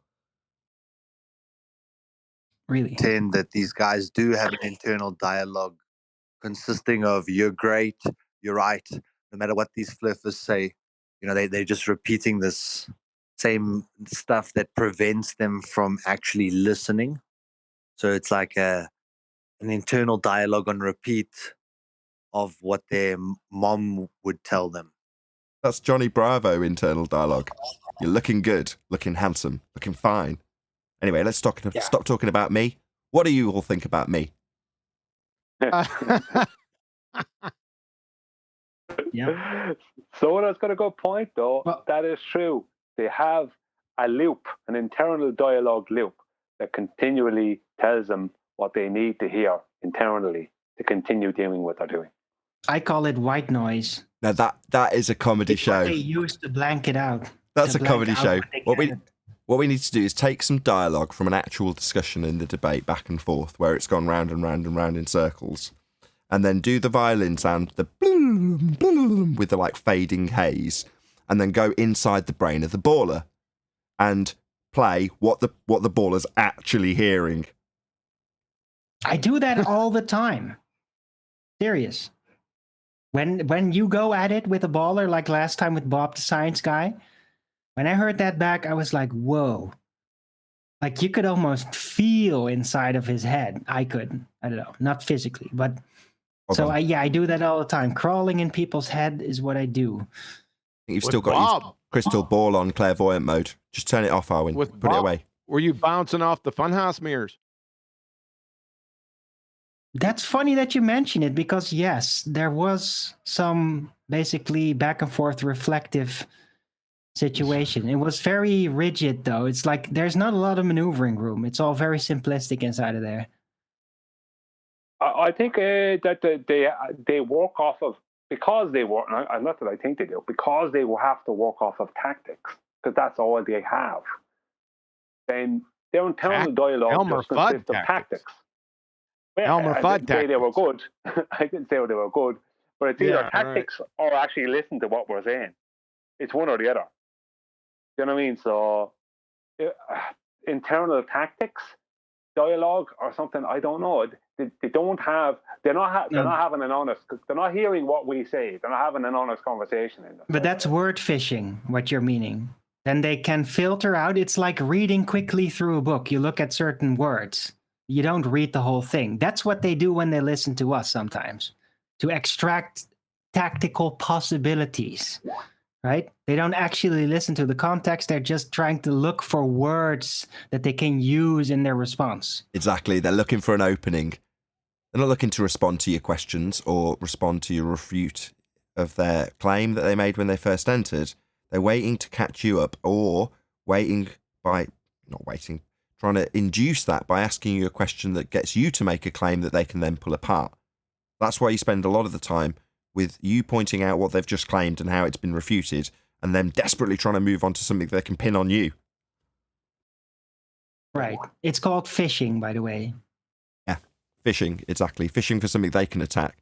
Really? Pretend that these guys do have an internal dialogue consisting of "you're great, you're right," no matter what these flippers say. You know, they're just repeating this same stuff that prevents them from actually listening. So it's like an internal dialogue on repeat of what their mom would tell them. That's Johnny Bravo internal dialogue. You're looking good, looking handsome, looking fine. Anyway, let's stop talking about me. What do you all think about me? Yeah. So that's got a good point, though. That is true. They have a loop, an internal dialogue loop that continually tells them what they need to hear internally to continue doing what they're doing. I call it white noise. Now that is a comedy It's show. what they use to blank it out. That's to a blank comedy out show. what they What we need to do is take some dialogue from an actual discussion in the debate back and forth where it's gone round and round and round in circles, and then do the violin sound, the bloom, bloom, with the like fading haze, and then go inside the brain of the baller and play what the baller's actually hearing. I do that all the time. Serious. When you go at it with a baller, like last time with Bob the Science Guy, when I heard that back, I was like, whoa. Like you could almost feel inside of his head. I could. I don't know. Not physically, but so I do that all the time. Crawling in people's head is what I do. I think you've still got your crystal ball on clairvoyant mode. Just turn it off, Arwen. Put it away. Were you bouncing off the funhouse mirrors? That's funny that you mention it because yes, there was some basically back and forth reflective situation. It was very rigid though. It's like there's not a lot of maneuvering room. It's all very simplistic inside of there. I think that they work off of, because they work, not that I think they do, because they will have to work off of tactics, because that's all they have. Then their internal dialogue just consists of tactics. Well, I didn't say they were good. I didn't say they were good, but it's either tactics or actually listen to what we're saying. It's one or the other. You know what I mean? So internal tactics, dialogue, or something. I don't know. They don't have. They're not having an honest. They're not hearing what we say. They're not having an honest conversation in them. But that's word fishing. What you're meaning? Then they can filter out. It's like reading quickly through a book. You look at certain words. You don't read the whole thing. That's what they do when they listen to us sometimes, to extract tactical possibilities, right? They don't actually listen to the context. They're just trying to look for words that they can use in their response. Exactly. They're looking for an opening. They're not looking to respond to your questions or respond to your refute of their claim that they made when they first entered. They're waiting to catch you up or trying to induce that by asking you a question that gets you to make a claim that they can then pull apart. That's why you spend a lot of the time with you pointing out what they've just claimed and how it's been refuted, and them desperately trying to move on to something they can pin on you. Right. It's called fishing, by the way. Yeah, fishing, exactly. Fishing for something they can attack.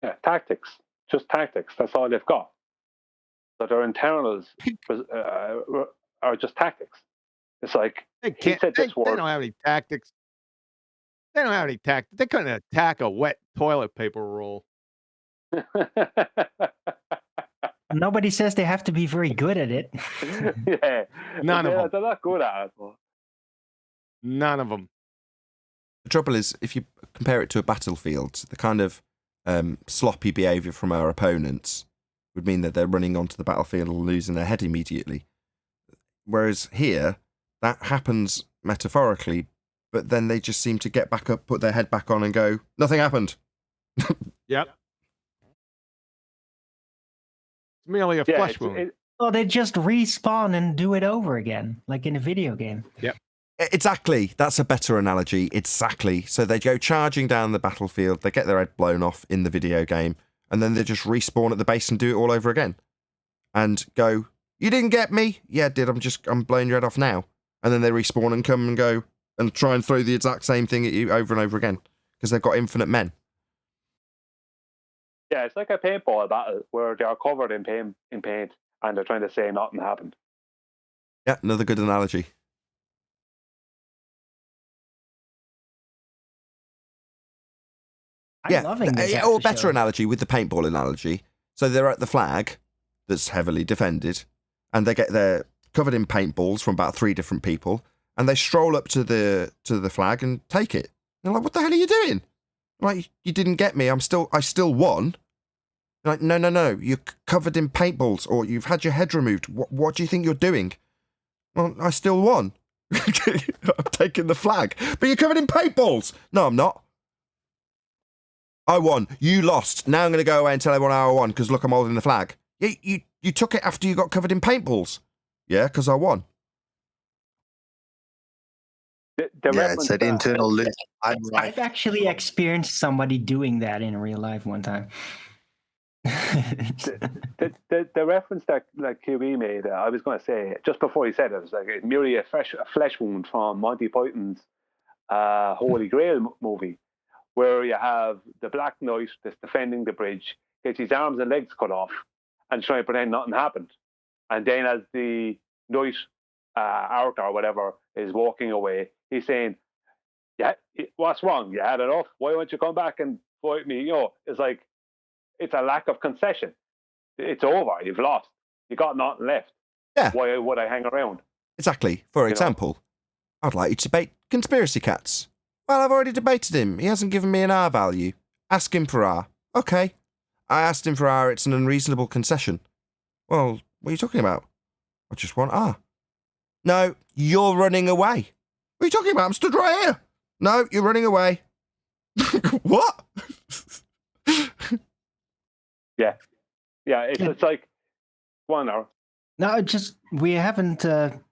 Yeah, tactics. Just tactics. That's all they've got. So their internals are just tactics. It's like he said this they word. don't have any tactics. They don't have any tactics. They couldn't attack a wet toilet paper roll. Nobody says they have to be very good at it. Yeah, None of them. They're not good at it. But... None of them. The trouble is, if you compare it to a battlefield, the kind of sloppy behaviour from our opponents would mean that they're running onto the battlefield and losing their head immediately. Whereas here, that happens metaphorically, but then they just seem to get back up, put their head back on and go, nothing happened. Yep. It's merely a flesh wound. Well, they just respawn and do it over again, like in a video game. Yep. Exactly. That's a better analogy. Exactly. So they go charging down the battlefield, they get their head blown off in the video game, and then they just respawn at the base and do it all over again. And go, you didn't get me? Yeah, I did. I'm blowing your head off now. And then they respawn and come and go and try and throw the exact same thing at you over and over again. Because they've got infinite men. Yeah, it's like a paintball battle where they are covered in paint and they're trying to say nothing happened. Yeah, another good analogy. I'm loving this or better show. analogy with the paintball analogy. So they're at the flag that's heavily defended, and they're covered in paintballs from about 3 different people, and they stroll up to the flag and take it. They're like, "What the hell are you doing?" I'm like, "You didn't get me. I still won." They're like, no, you're covered in paintballs, or you've had your head removed. What do you think you're doing? Well, I still won. I'm taking the flag, but you're covered in paintballs. No, I'm not. I won. You lost. Now I'm going to go away and tell everyone how I won because look, I'm holding the flag. You took it after you got covered in paintballs. Yeah, because I won. It's that internal list. I've actually experienced somebody doing that in real life one time. the reference that like QE made, I was going to say just before he said it, was like merely a flesh wound from Monty Python's Holy Grail movie, where you have the Black Knight that's defending the bridge, gets his arms and legs cut off, and trying to pretend nothing happened, and then as the knight Arthur or whatever is walking away, he's saying, "Yeah, what's wrong? You had enough. Why won't you come back and fight me?" You know, it's like. It's a lack of concession. It's over. You've lost. You got nothing left. Yeah. Why would I hang around? Exactly. For example, I'd like you to debate conspiracy cats. Well, I've already debated him. He hasn't given me an R value. Ask him for R. Okay. I asked him for R. It's an unreasonable concession. Well, what are you talking about? I just want R. No, you're running away. What are you talking about? I'm stood right here. No, you're running away. What? Yeah. It's like 1 hour. No, we haven't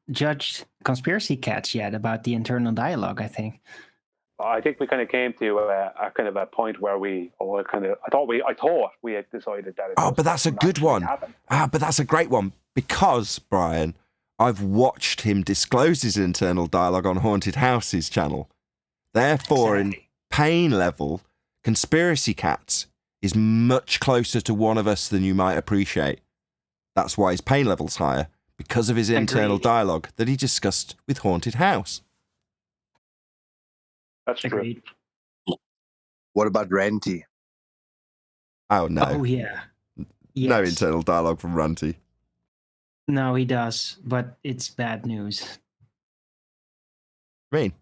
judged conspiracy cats yet about the internal dialogue. I think we kind of came to a kind of a point where I thought we had decided that. But that's a good one. But that's a great one because Brian, I've watched him disclose his internal dialogue on Haunted House's channel. Therefore, in pain level, conspiracy cats is much closer to one of us than you might appreciate. That's why his pain level's higher, because of his internal dialogue that he discussed with Haunted House. That's true. What about Ranty? Oh, no. Oh, yeah. No internal dialogue from Ranty. No, he does, but it's bad news. I mean?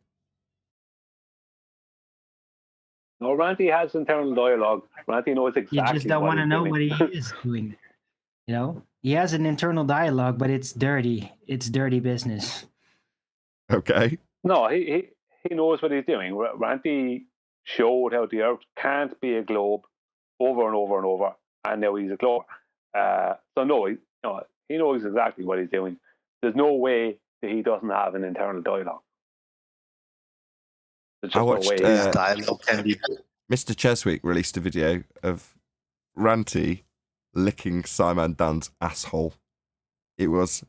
No, Ranty has internal dialogue. Ranty knows exactly. You just don't want to know doing. what he is doing. You know, he has an internal dialogue, but it's dirty. It's dirty business. Okay. No, he knows what he's doing. Ranty showed how the Earth can't be a globe over and over and over, and now he's a globe. So no, he knows exactly what he's doing. There's no way that he doesn't have an internal dialogue. I watched Mr. Cheswick released a video of Ranty licking Simon Dunn's asshole. It was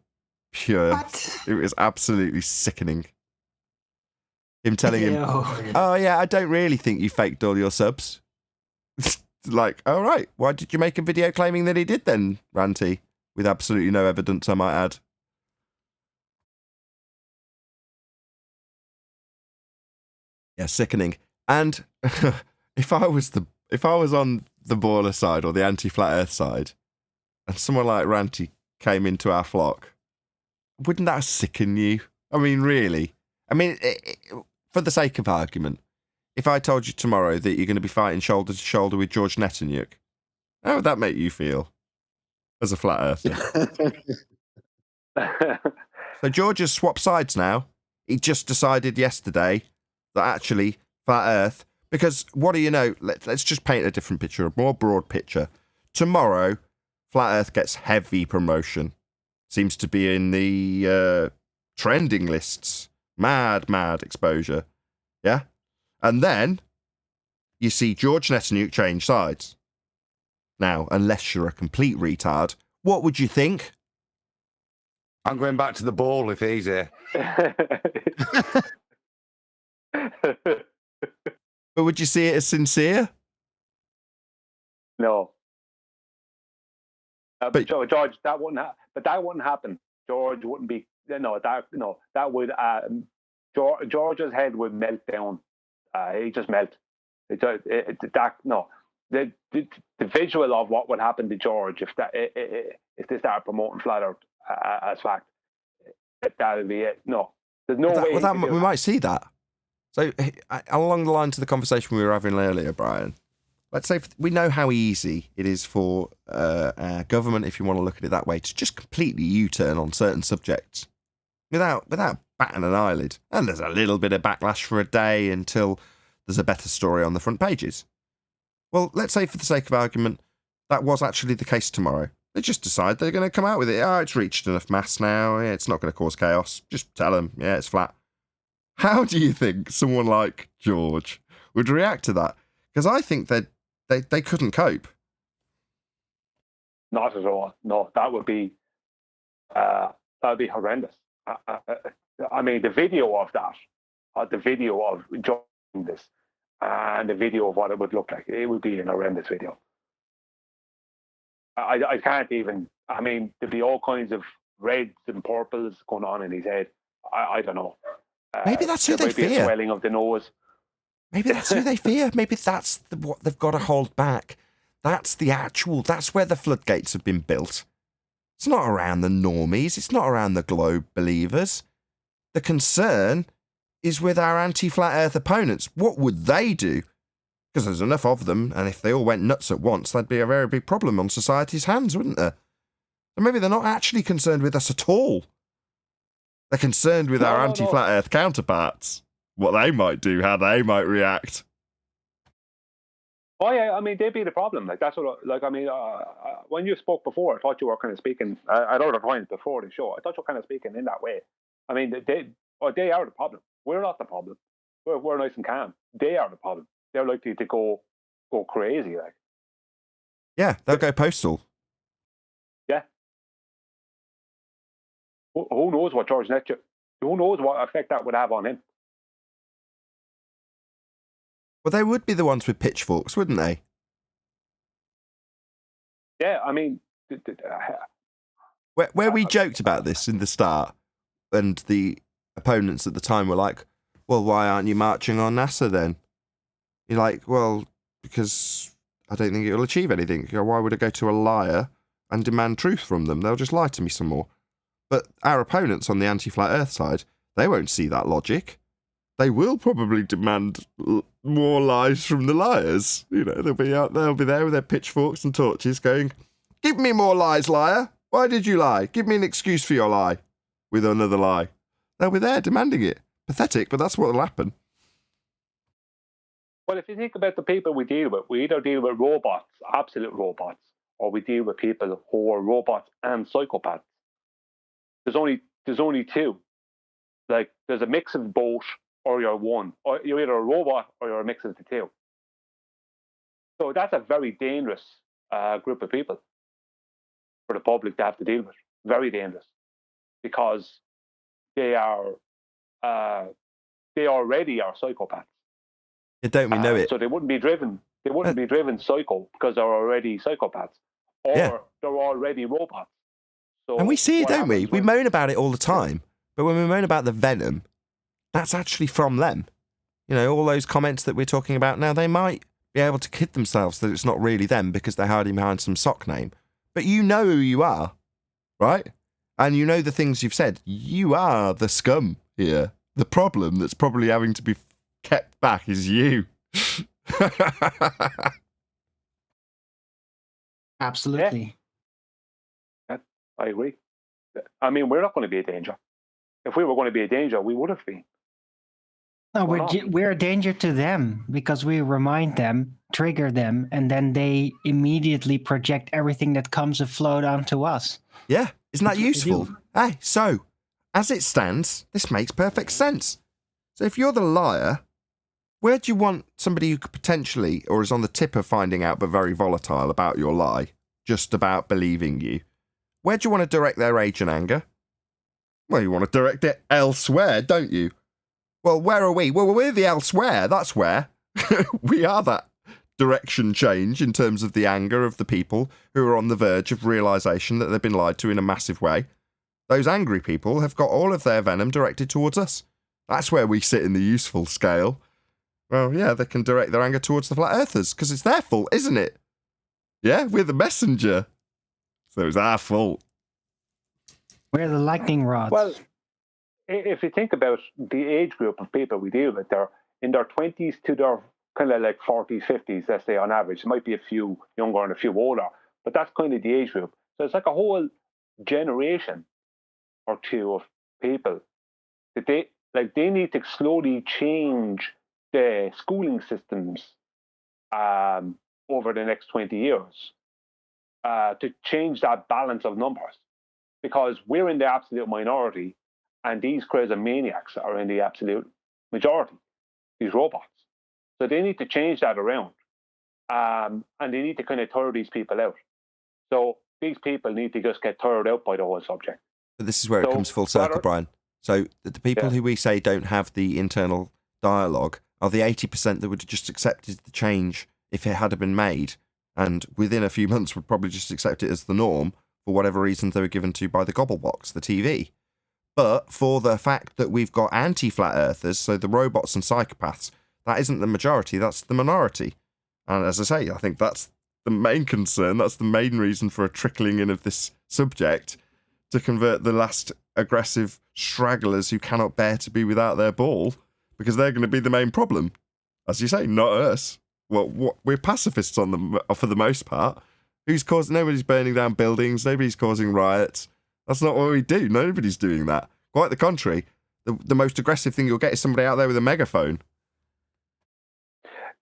pure. What? It was absolutely sickening. Him telling him, "Oh yeah, I don't really think you faked all your subs." Like, all right, why did you make a video claiming that he did then, Ranty? with absolutely no evidence, I might add. Yeah, sickening. And if I was on the baller side or the anti-flat Earth side, and someone like Ranty came into our flock, wouldn't that sicken you? I mean, really? I mean, for the sake of argument, if I told you tomorrow that you're going to be fighting shoulder to shoulder with George Netanyahu, how would that make you feel as a flat earther? So George has swapped sides now. He just decided yesterday that actually flat Earth, because what do you know? Let's just paint a different picture, a more broad picture. Tomorrow, flat Earth gets heavy promotion. Seems to be in the trending lists. Mad exposure. Yeah? And then you see George Netanyahu change sides. Now, unless you're a complete retard, what would you think? I'm going back to the ball if he's here. But would you see it as sincere? No. But George, that wouldn't happen. George wouldn't be. That would. George's head would melt down. He just melt. The visual of what would happen to George if they start promoting flat Earth as fact, that would be it. No, there's no way. We might see that. So along the lines of the conversation we were having earlier, Brian, let's say we know how easy it is for our government, if you want to look at it that way, to just completely U-turn on certain subjects without batting an eyelid. And there's a little bit of backlash for a day until there's a better story on the front pages. Well, let's say for the sake of argument, that was actually the case tomorrow. They just decide they're going to come out with it. It's reached enough mass now. Yeah, it's not going to cause chaos. Just tell them, yeah, it's flat. How do you think someone like George would react to that? Because I think they couldn't cope. Not at all. No, that would be horrendous. I mean, the video of that, the video of George doing this, and the video of what it would look like, it would be an horrendous video. I can't even. I mean, there'd be all kinds of reds and purples going on in his head. I don't know. Maybe that's who they fear. Swelling of the nose. Maybe that's who they fear. Maybe that's what they've got to hold back. That's where the floodgates have been built. It's not around the normies. It's not around the globe believers. The concern is with our anti-flat Earth opponents. What would they do? Because there's enough of them, and if they all went nuts at once, that'd be a very big problem on society's hands, wouldn't there? And maybe they're not actually concerned with us at all. They're concerned with our anti-flat Earth counterparts. What they might do, how they might react. Oh yeah, I mean they'd be the problem. Like that's what. Like I mean, when you spoke before, I thought you were kind of speaking. At other times before the show, I thought you were kind of speaking in that way. I mean, they are the problem. We're not the problem. We're nice and calm. They are the problem. They're likely to go crazy. Like, yeah, they'll go postal. Yeah. Who knows what George Netcher? Who knows what effect that would have on him? Well, they would be the ones with pitchforks, wouldn't they? Yeah, I mean, where we joked about this in the start, and the opponents at the time were like, "Well, why aren't you marching on NASA then?" You're like, "Well, because I don't think it will achieve anything. Why would I go to a liar and demand truth from them? They'll just lie to me some more." But our opponents on the anti-flat Earth side, they won't see that logic. They will probably demand more lies from the liars. You know, they'll be there with their pitchforks and torches going, "Give me more lies, liar. Why did you lie? Give me an excuse for your lie." With another lie. They'll be there demanding it. Pathetic, but that's what will happen. Well, if you think about the people we deal with, we either deal with robots, absolute robots, or we deal with people who are robots and psychopaths. There's only two. Like, there's a mix of both, or you're one. Or you're either a robot or you're a mix of the two. So that's a very dangerous group of people for the public to have to deal with. Very dangerous. Because they already are psychopaths. Don't we know it? So they wouldn't be driven. They wouldn't be driven psycho because they're already psychopaths, or they're already robots. So and we see it, what don't we? happens We when- moan about it all the time. But when we moan about the venom, that's actually from them. You know, all those comments that we're talking about now, they might be able to kid themselves that it's not really them because they're hiding behind some sock name. But you know who you are, right? And you know the things you've said. You are the scum here. The problem that's probably having to be kept back is you. Absolutely. Yeah, I agree. I mean, we're not going to be a danger. If we were going to be a danger, we would have been. No, Why not? we're a danger to them because we remind them, trigger them, and then they immediately project everything that comes afloat onto us. Yeah, isn't that That's what they useful? do. Hey, so, as it stands, this makes perfect sense. So if you're the liar, where do you want somebody who could potentially, or is on the tip of finding out but very volatile about your lie, just about believing you, where do you want to direct their rage and anger? Well, you want to direct it elsewhere, don't you? Well, where are we? Well, we're the elsewhere, that's where. We are that direction change in terms of the anger of the people who are on the verge of realisation that they've been lied to in a massive way. Those angry people have got all of their venom directed towards us. That's where we sit in the useful scale. Well, yeah, they can direct their anger towards the flat earthers, because it's their fault, isn't it? Yeah, we're the messenger. So it's our fault. We're the lightning rods. Well, if you think about the age group of people we deal with, they're in their 20s to their kind of like 40s, 50s, let's say on average. There might be a few younger and a few older, but that's kind of the age group. So it's like a whole generation or two of people that they need to slowly change the schooling systems over the next 20 years to change that balance of numbers, because we're in the absolute minority and these crazy maniacs are in the absolute majority, these robots. So they need to change that around, and they need to kind of tire these people out. So these people need to just get tired out by the whole subject. But this is where it comes full circle, Brian. So the people who we say don't have the internal dialogue are the 80% that would have just accepted the change if it had been made, and within a few months would probably just accept it as the norm for whatever reasons they were given to by the gobblebox, the TV. But for the fact that we've got anti-flat earthers, so the robots and psychopaths, that isn't the majority, that's the minority. And as I say, I think that's the main concern, that's the main reason for a trickling in of this subject, to convert the last aggressive stragglers who cannot bear to be without their ball, because they're going to be the main problem. As you say, not us. Well, we're pacifists on them for the most part. Nobody's burning down buildings, nobody's causing riots. That's not what we do. Nobody's doing that. Quite the contrary. The most aggressive thing you'll get is somebody out there with a megaphone.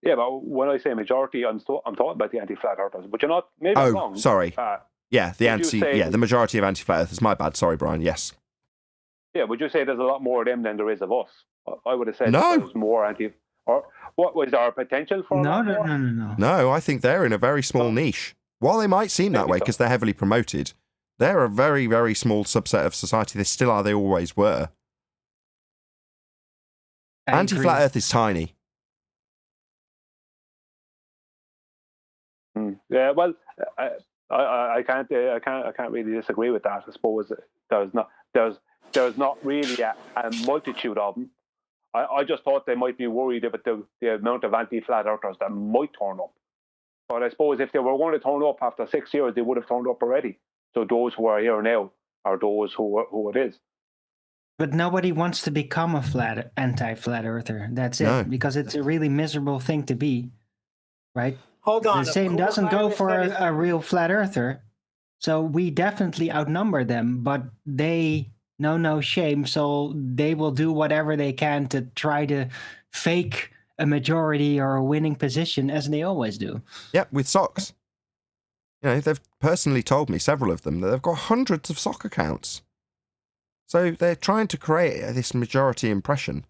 Yeah, but when I say majority, I'm talking about the anti-flat earthers. But you're not. Maybe I'm wrong. Sorry. Yeah, the majority of anti-flat earthers. My bad. Sorry, Brian. Yes. Yeah, would you say there's a lot more of them than there is of us? I would have said No. there's more anti. Or what was our potential for? No. No, I think they're in a very small niche. While they might seem that way because they're heavily promoted, they're a very, very small subset of society. They still are. They always were. Anti-flat Earth is tiny. Yeah, well, I can't really disagree with that. I suppose there's not really a multitude of them. I just thought they might be worried about the amount of anti-flat earthers that might turn up. But I suppose if they were going to turn up after 6 years, they would have turned up already. So those who are here now are those who it is. But nobody wants to become a anti-flat earther. That's it. No. Because it's a really miserable thing to be, right? Hold on. The same doesn't go for a real flat earther. So we definitely outnumber them, but they know no shame. So they will do whatever they can to try to fake a majority or a winning position, as they always do. Yep, with socks. You know, they've personally told me, several of them, that they've got hundreds of sock accounts. So they're trying to create this majority impression.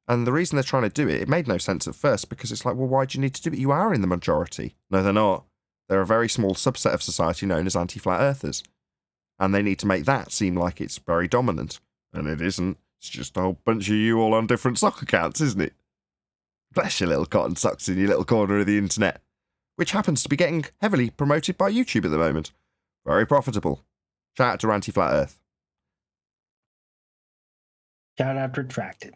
And the reason they're trying to do it, it made no sense at first, because it's like, well, why do you need to do it? You are in the majority. No, they're not. They're a very small subset of society known as anti-flat earthers. And they need to make that seem like it's very dominant. And it isn't. It's just a whole bunch of you all on different sock accounts, isn't it? Bless your little cotton socks in your little corner of the internet, which happens to be getting heavily promoted by YouTube at the moment. Very profitable. Shout out to Ranty Flat Earth. Shout out retracted.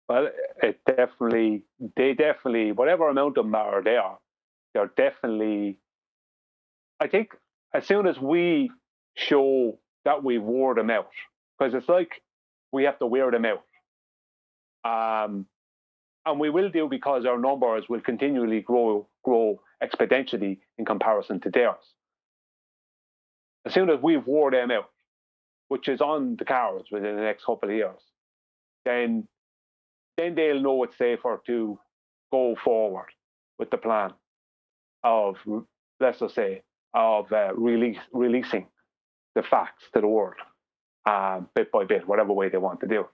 Well, they definitely, whatever amount of matter they are, they're definitely, I think as soon as we show that we wore them out, because it's like we have to wear them out. And we will do because our numbers will continually grow exponentially in comparison to theirs. As soon as we've wore them out, which is on the cards within the next couple of years, then they'll know it's safer to go forward with the plan of, let's just say, of releasing the facts to the world, bit by bit, whatever way they want to do.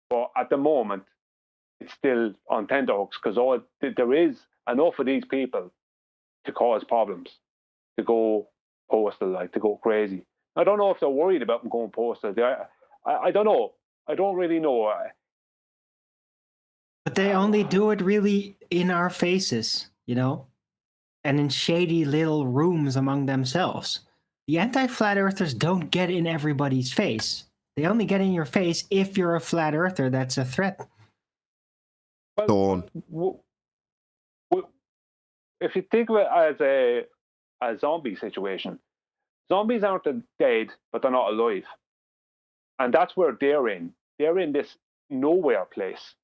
But at the moment, it's still on tenterhooks because there is enough of these people to cause problems, to go postal, like to go crazy. I don't know if they're worried about them going postal. I don't know. I don't really know. But they only do it really in our faces, you know, and in shady little rooms among themselves. The anti-flat earthers don't get in everybody's face. They only get in your face if you're a flat earther that's a threat. Dawn. If you think of it as a zombie situation, zombies aren't dead, but they're not alive. And that's where they're in. They're in this nowhere place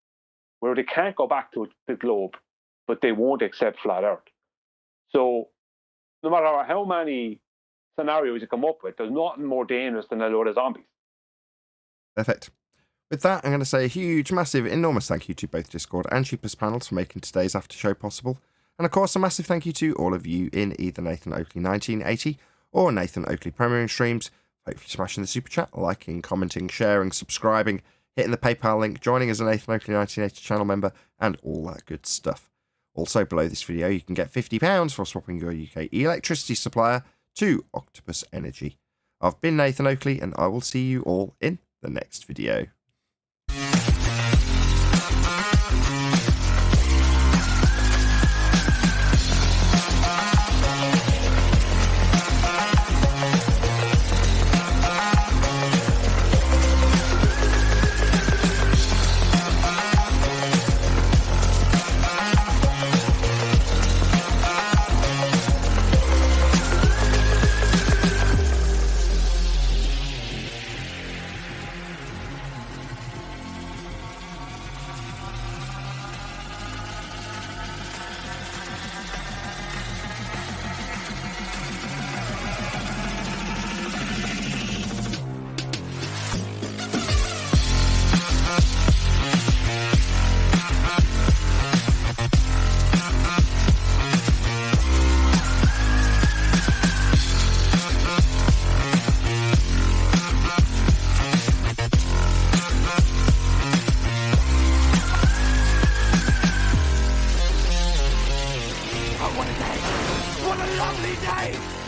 where they can't go back to the globe, but they won't accept flat earth. So no matter how many scenarios you come up with, there's nothing more dangerous than a load of zombies. Perfect. With that, I'm going to say a huge, massive, enormous thank you to both Discord and Cheapest panels for making today's after show possible. And of course, a massive thank you to all of you in either Nathan Oakley 1980 or Nathan Oakley premiering streams. Hopefully smashing the super chat, liking, commenting, sharing, subscribing, hitting the PayPal link, joining as a Nathan Oakley 1980 channel member, and all that good stuff. Also, below this video, you can get £50 for swapping your UK electricity supplier to Octopus Energy. I've been Nathan Oakley, and I will see you all in the next video. What a lovely day!